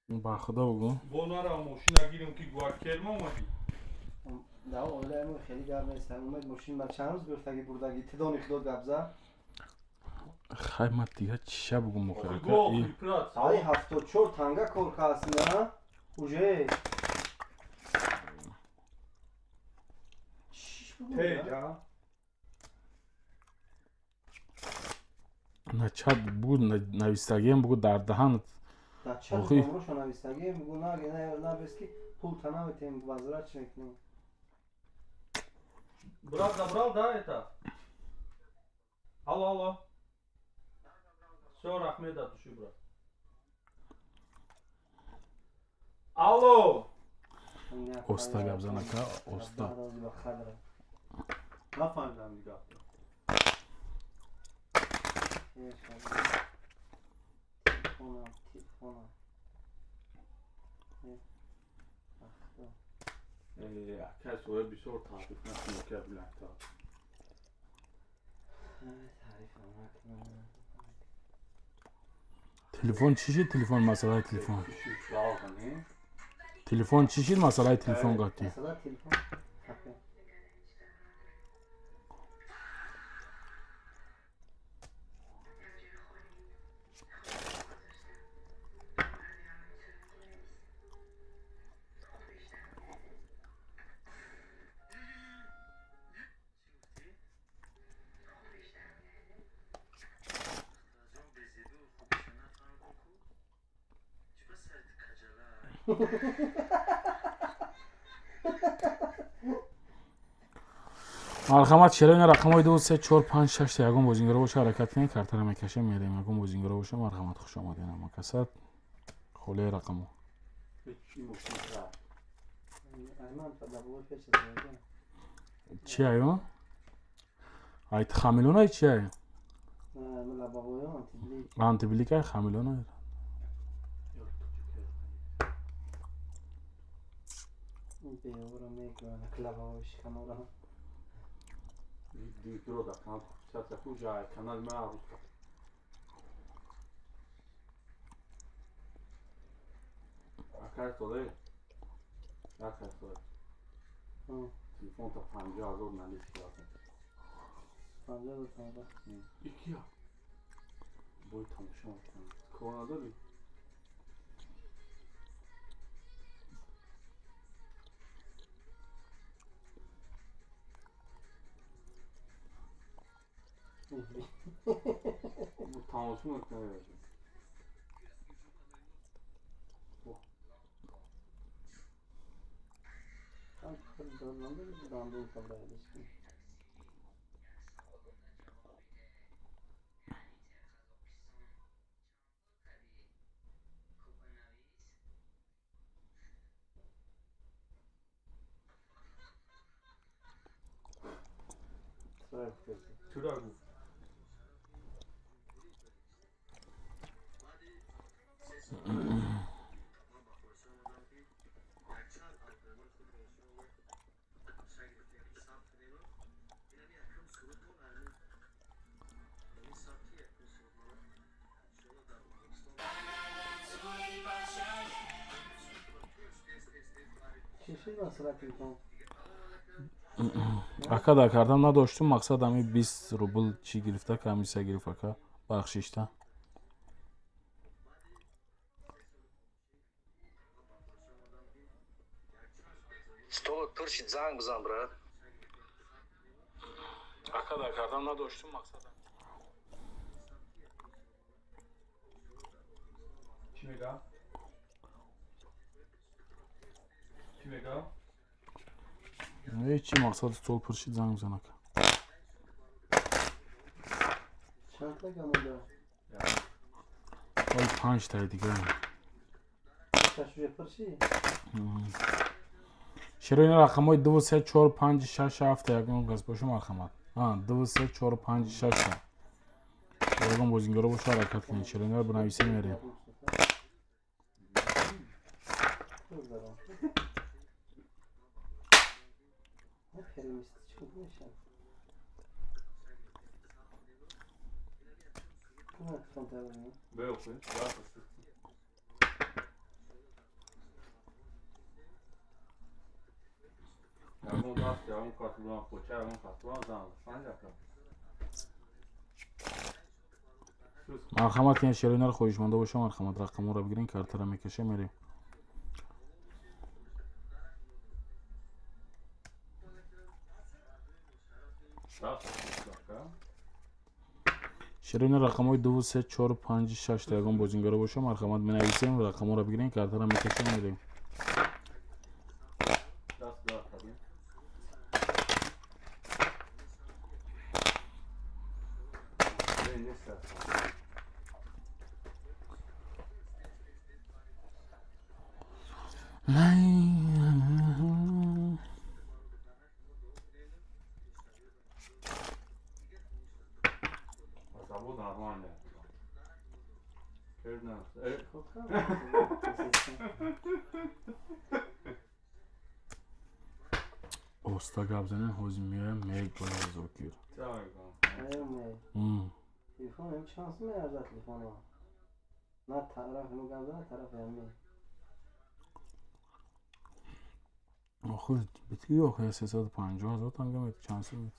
با خدا بگو با نرا ماشین نگیریم که گوارد کرم آمدی نه اوله امو خیلی گرم نیستم اومد ماشین من چند روز گفتگی بردگی تدانی خدا گبزه خیمت دیگه چی بگو گو مخیرکه پرات سای 74 تنگه کار کاست نه اوجه چیش بگو تیجا نه چت بود نویستگی هم بگو در دهنت در چه آخی. کامروش نویستگی میگو نه بس که پول تنها بتیم وزارت چه میکنیم брат забрал да это алло все рахмет от души брат алло Usta gabzana ka usta. نفهمیدم دیگه تلفنم کس باید بسیار تعریف نکنه که بلند Telefon چی شد تلفن مسئله تلفن تا تلفن چی شد مسئله تلفن گفتی مثلا تلفن مرحمت چرا این رقم های 2 3 4 5 6 یگان بازینگر باشه حرکت کنید کارتر میکشه میریم یگان بازینگر باشه مرحمت خوش آمدین اما کسات خله رقمو چی ایو ایت خاملون ای چی ای انتی بلیک خاملون ای دیگرو دا کانال خصوصا کجای کانال معروف اکر توله اکر توله تلفن تا 50,000 نلیش کردم 50,000 ایکیا باید تماشا کنم کار نداری تماشا نکنه چرا گفت چی مثلا تلفن اکا در کردم نداشتم مقصد همی 20 روبل چی گرفته که همیسه گرفت اکا بخشیشته Стоит пырчить занг бзан, брат. اکا در کردم نداشتم مقصد چی میگه؟ چی میگه؟ هیچی مقصد stol پرشید زنگ بزن اکا چند تا گمونده ای 5 تای دیگه چشوشه پرچی چرا این رقم های 2 3 4 5 6 7 یگان گز باشه مرحمت 2 3 4 5 6 یگان بازینگر باشه حرکت کنید چرا این رو بنویسی میریم بخواه Evo dast ya, katılan poça, katılan zan yapar. марҳамат кинед широинаро хоҳишмонда бошам, марҳамат рақамҳоро бигирин, картаро мекашем, мерем. широина рақамҳои 2 3 4 5 6 та ягон бозингаро бошам, марҳамат менависем, рақамҳоро бигирин, картаро мекашем, мерем. Bu normalde. Görünen. Оста гап занем, ҳозир меоям, мегаям зокир. Telefon hem şansı mı yazdı telefonu? Ne tarafı mı kaldı, ne tarafı hem mi? охир битги охир 350 000 тонга мет чанси мет.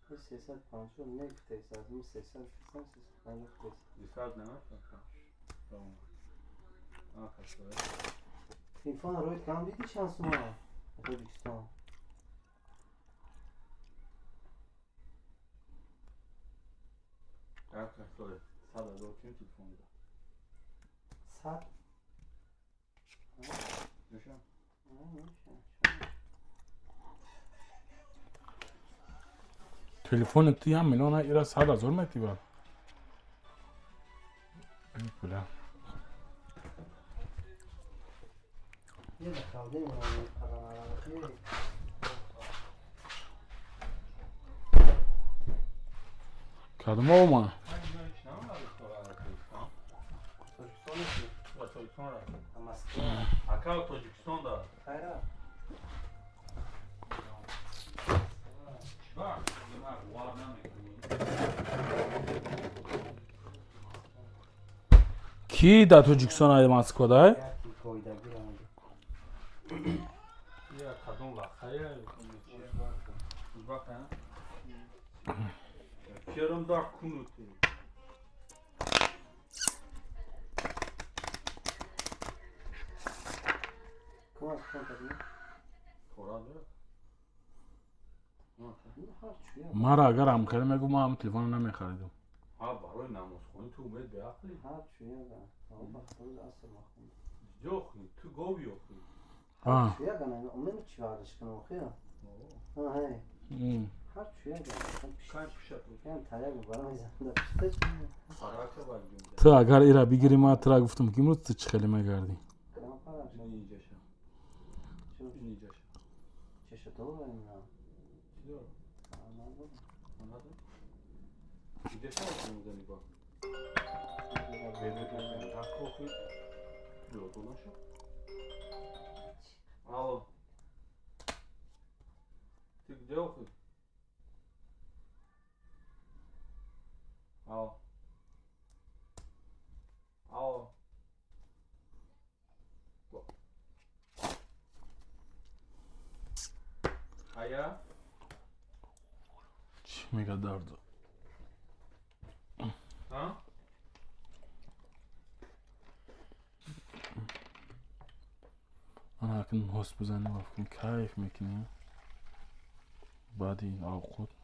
Bu sesler panço ne kıtaysa, bu sesler kısan sesler ne kıtaysa. Lisad ne var? Tamam. Arkadaşlar. Telefon arayıp kan dedi şansı mı? Özbekistan. Arkadaşlar. Sada dokun telefonu. Sat. Düşün. телефони ту 1 миллион ира 100 000 метибад. Пула. Bir de kaldı mı yani adamlar? Kadın olma. Ama Aka Tojikiston'da. hayır. Bak, bunlar vardan Ки да Тоҷикистон ай Москвада? Gerçi koyda bir anda. ya kadın var. Hayır. Bak ha. Yarım da kunutu. Kıvaz kontadını. Orada. Ne harç ya? мара агар ҳамкарӣ мегӯ ман ҳам телефоно намехаридам. Ha baroy namozxoni tu umid be aqli. Harç ya da. Ama bak bunu asıl bakın. Yok, tu gov yok. Ha. Harç ya da ne? O benim çağrışkın okuyor. Ha hey. Harç ya da. Kaç pişat. Yani tayak mı bana izahında pişti. Saraka var günde. Ту агар ира бигирӣ ман тура гуфтам ки имрӯз ту чӣ хеле мегардӣ? Kama para. Yiyeceğim. Şu Yiyeceğim. çeşit olur mu ya? Diyor. Anladım. Anladın? Yiyeceğim aslında bak. Benim hakkı okuyup yok dolaşıyor. Al. Tık de oku. Al. Al. Aya. Чӣ мегадард? Ha? Ана акн ҳос бизанӣ вафкин кайф мекунӣ. Баъди авқот. Oh.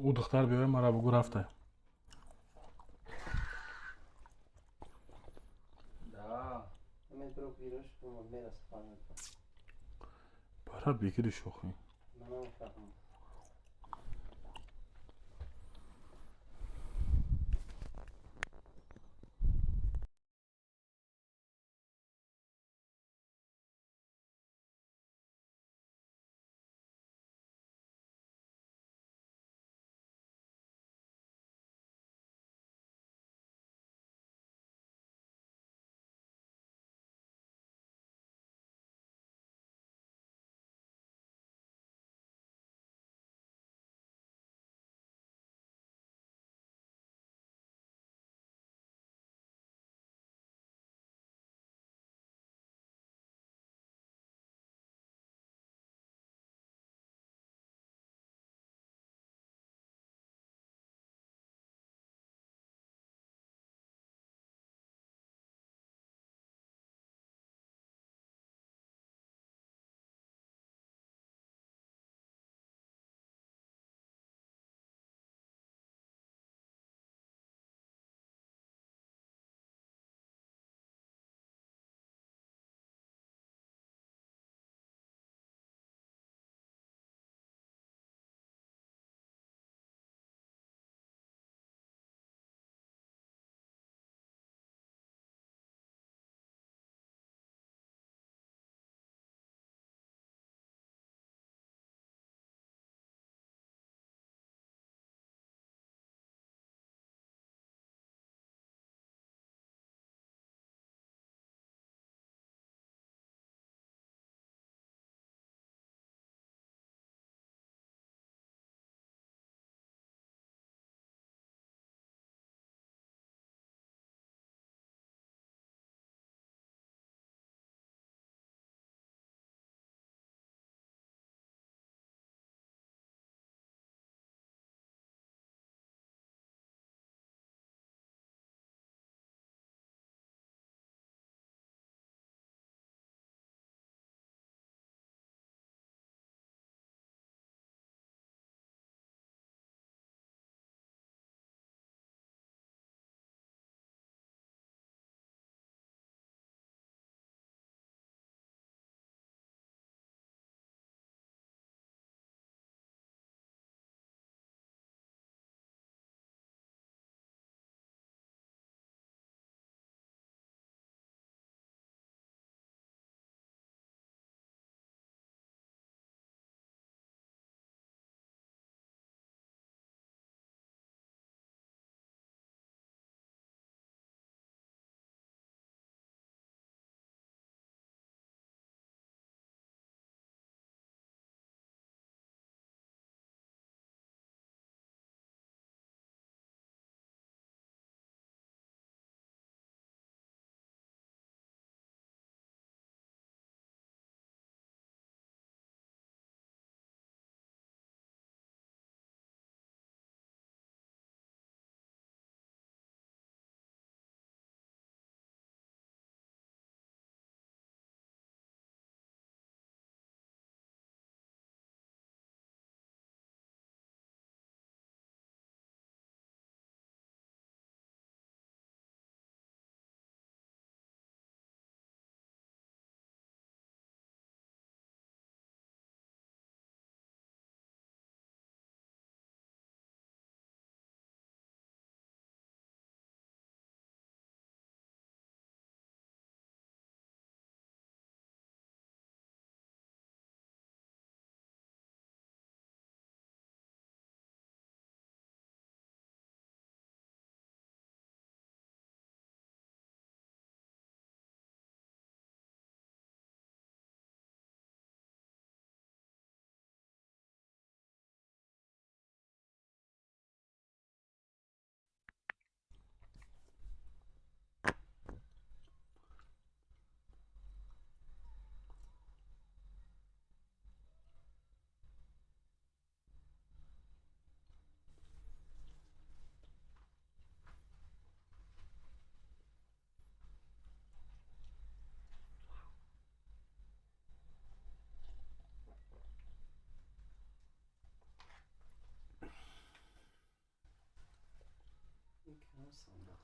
ӯ духтар биёй мара бугӯ рафта. Да. Hemen bırak virüs bunu biraz falan. Бара бигири шохӣ. Bana bakın.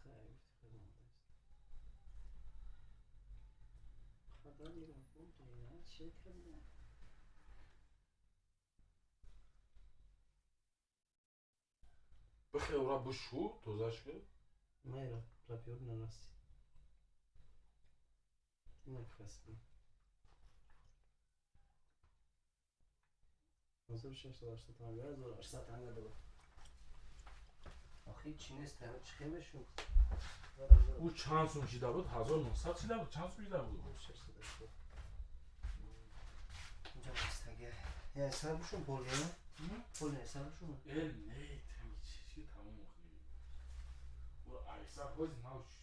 خیلی خدا دیگه بود دیگه چه کردم بخیر را بشو توزش کرد میرا رابیور نرسی نفسی حاضر شش داشته تا بیاد زور شده تنگ دو آخه چی نیست همه چی خیلی شو او چند سوم چیده بود 1900 چیده بود چند سوم چیده بود اینجا بستگه یه حسابشون پولیه پول حسابشون نه چی تمام مخیلی او ایسا باز نوش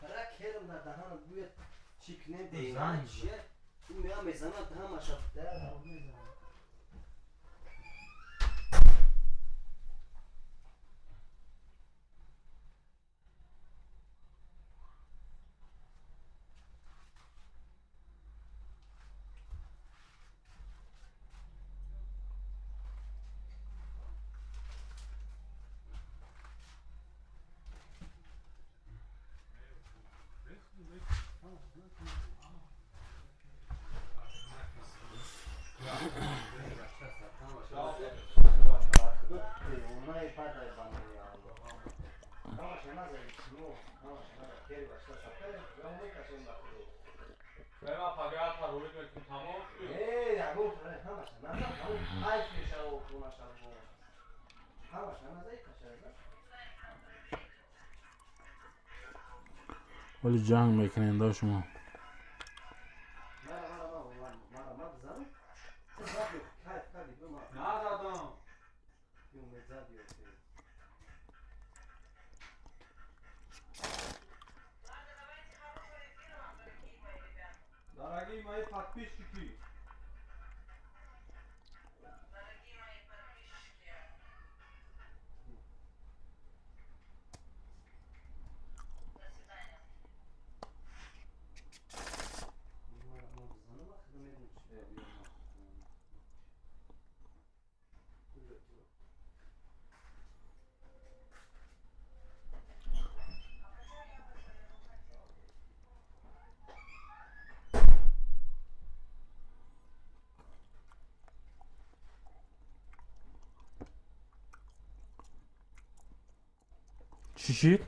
برا در دهان بوی چیکنه دیگه چیه این میام میزنه دهان مشاب در میزنه ولی جنگ میکنین دا شما Дорогие мои подписчики, چی شید؟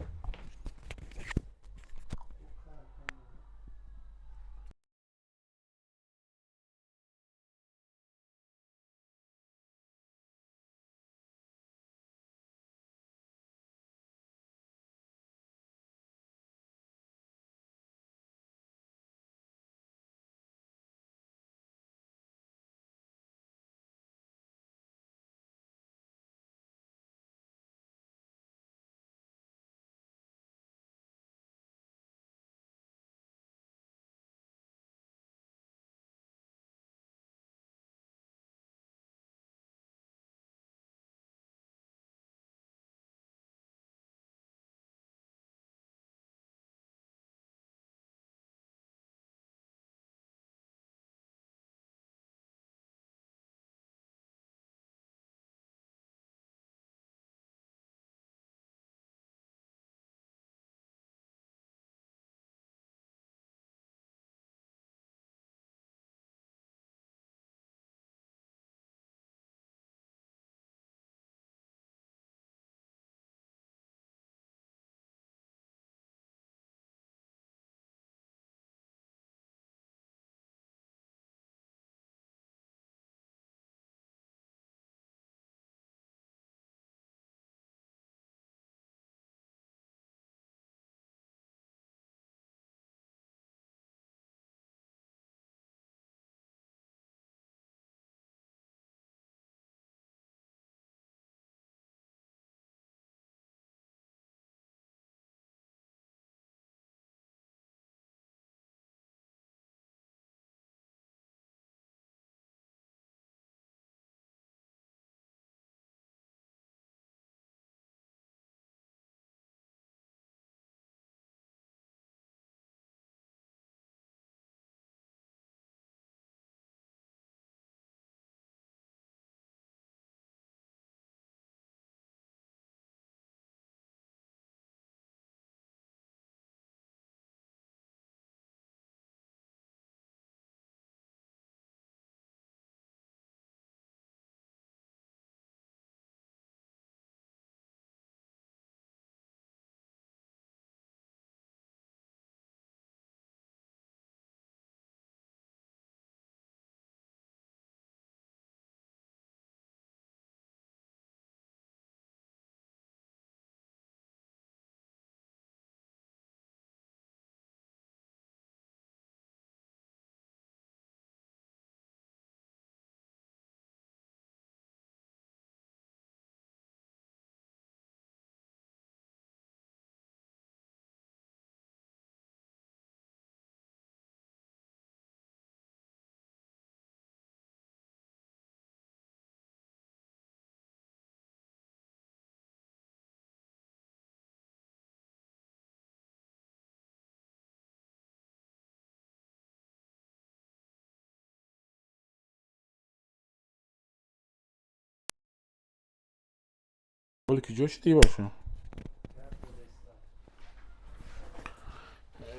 ولی که جاش دی باشه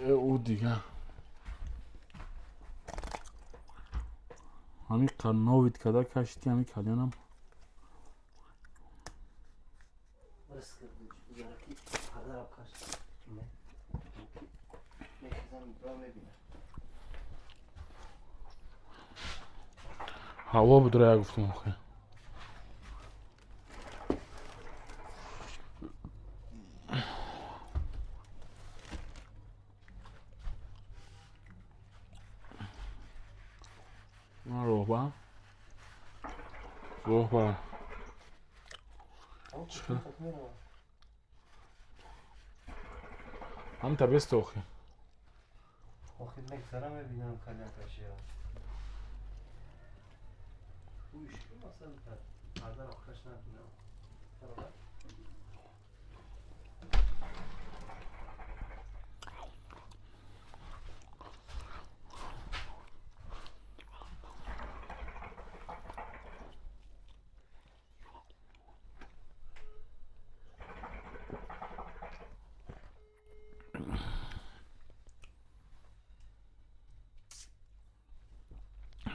او دیگه همین قرناوید کده کشتی همین کلیانم بس کردش بگرکی پدرم کشت نه میخزم برا میبینم هوا بدره گفتم آخه روبا چرا هم تبست آخه آخه میخزرم میبینم کلیان کشی ها بویشکی مثلا پدرم کش نبینم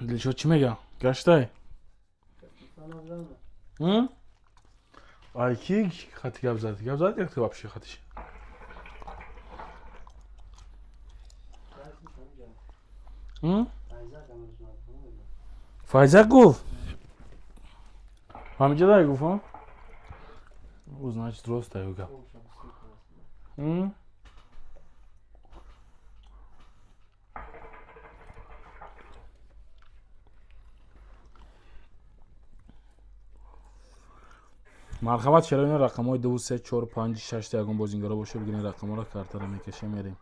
دلشو چی میگه؟ گشته؟ سلام زنم هم؟ ай ки хати гап зад як ти вообще хатиш файзак гуфт ҳамиҷа дай гуфт ӯ значит рост аю гап марҳамат чаро ин рақамҳои 2 3 4 5 6 ягон бозингаро боша бигирин рақамҳоро картаро мекашем мерем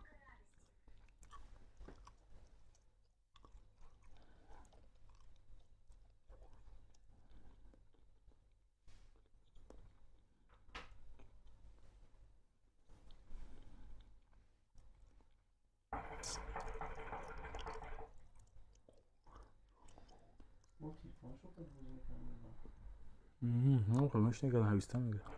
мешнигад ҳависта мегӯяд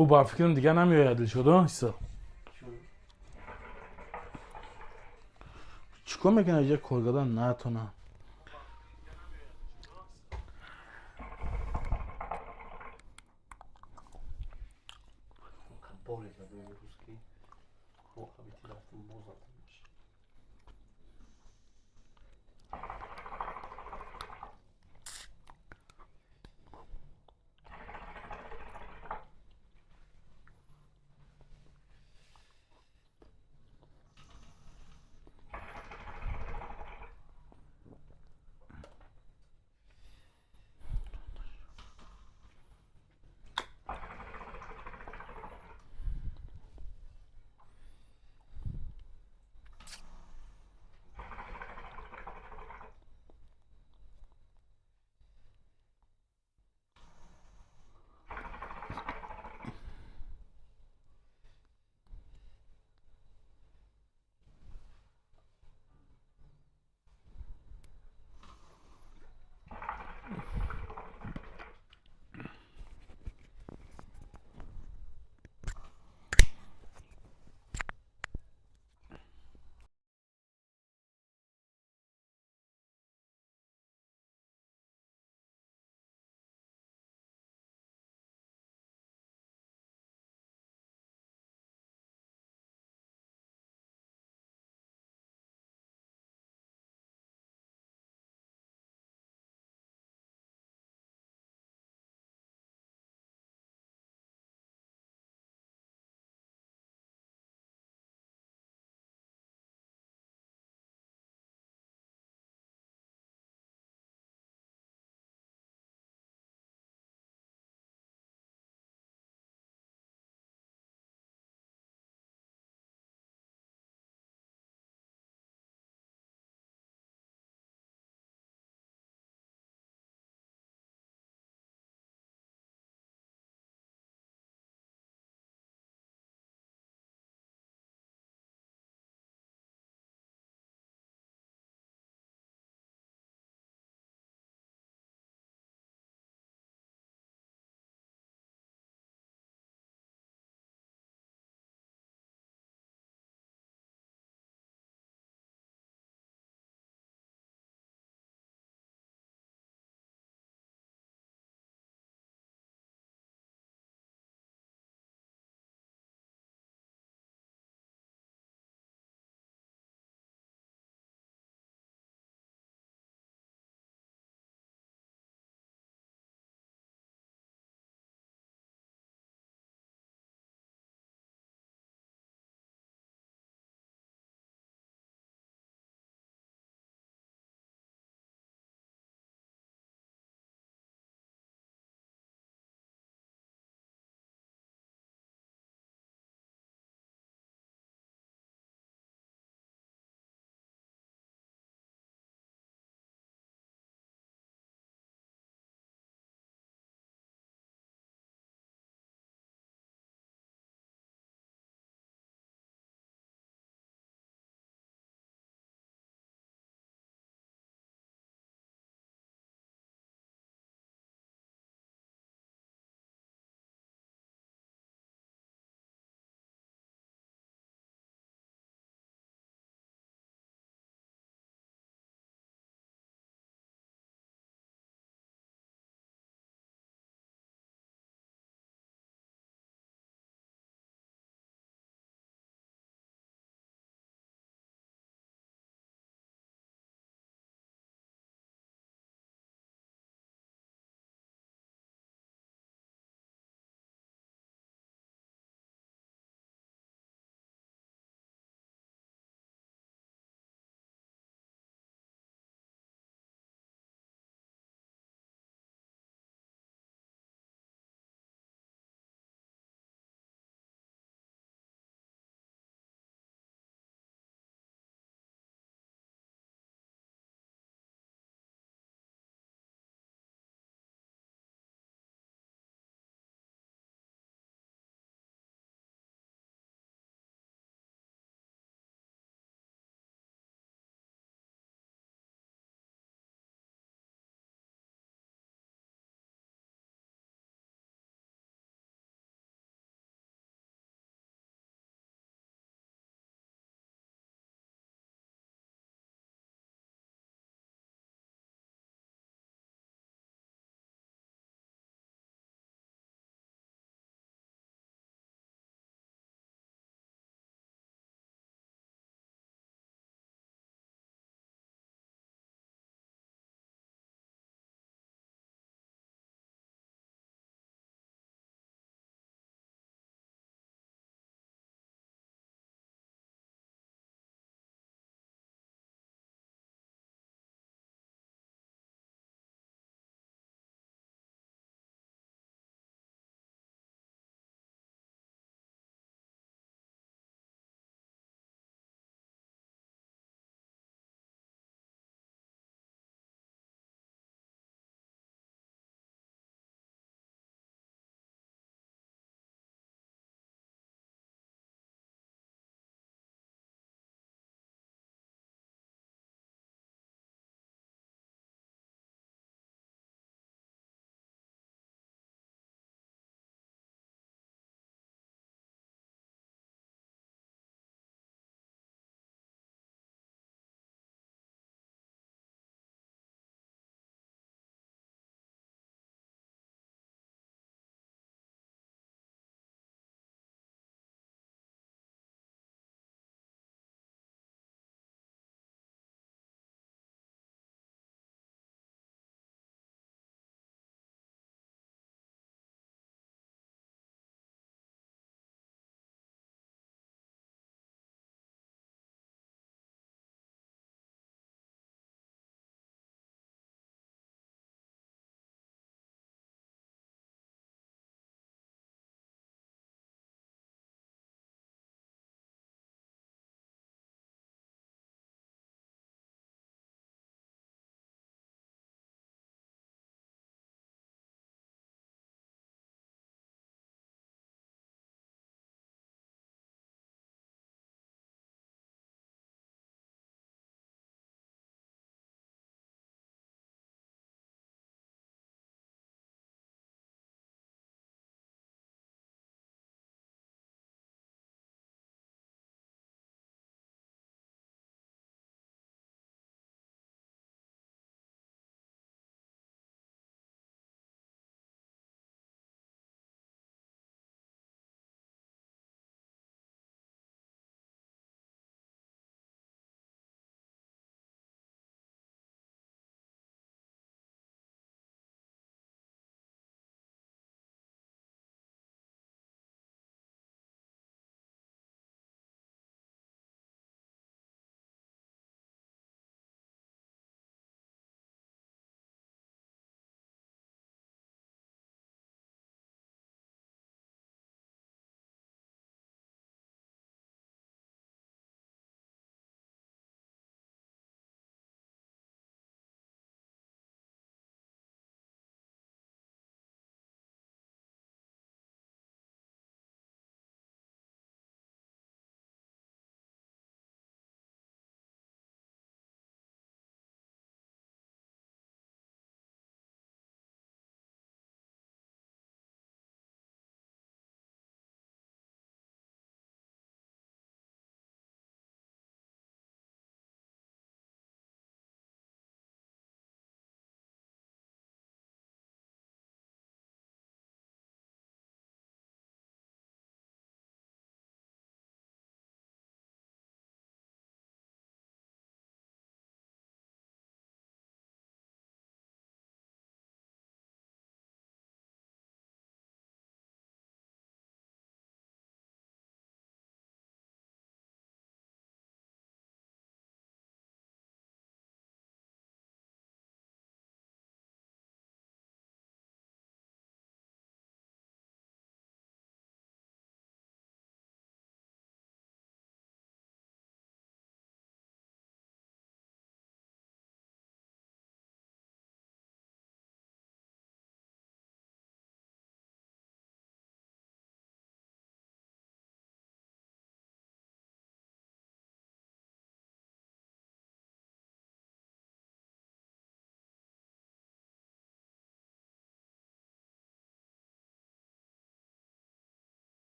ӯ ба фикрам дигар намеояд илшодо исо чӣ кор мекунад ҷа коргардан натонам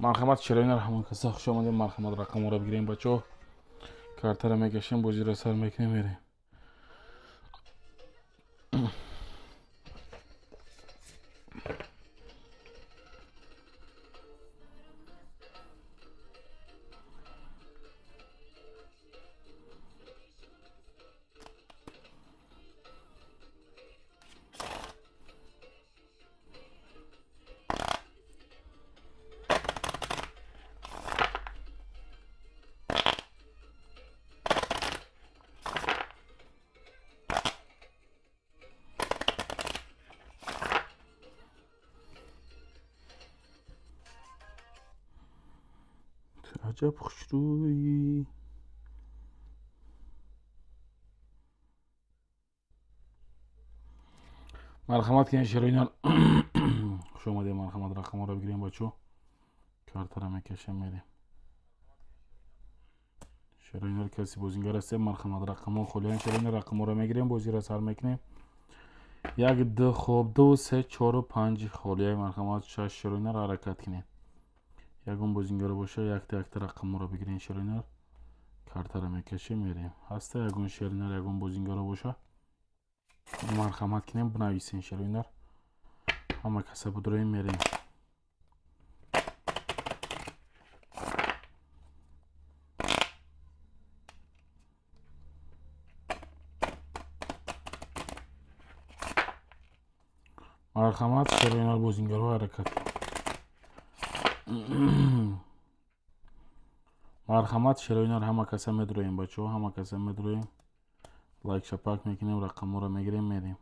марҳамат широинар ҳамон каса хуш омадем. Марҳамат рақаморо бигирем бачаҳо. Картаро мекашем, бозиро сар мекунем, мерем. Acab xushro'yi. Marhamat keyin shiroinlar. Xush omading. Marhamat raqamlarga bigirem bachoo. Kartalar mekasham merem. Shiroinlar kasi bozinglar asa marhamat raqamlar qo'ygan shiroinlar raqamlarga megirem bozira sar mekne. 1 2 xo'p 2 3 4 5 xo'lay marhamat shash shiroinlar harakat qiling. Yagон бозингара боша якта рақамро бигирин широинар картаро мекашем мерем. Ҳаста ягон широинар ягон бозингара боша марҳамат кинем бинависен широинар. Ҳама каса будроем мерем. Марҳамат широинар бозингаро ҳаракат. Марҳамат широинар ҳама каса медроем бачаҳо, ҳама каса медроем. Лайк шапак мекунем, рақаморо мегирем, мерем.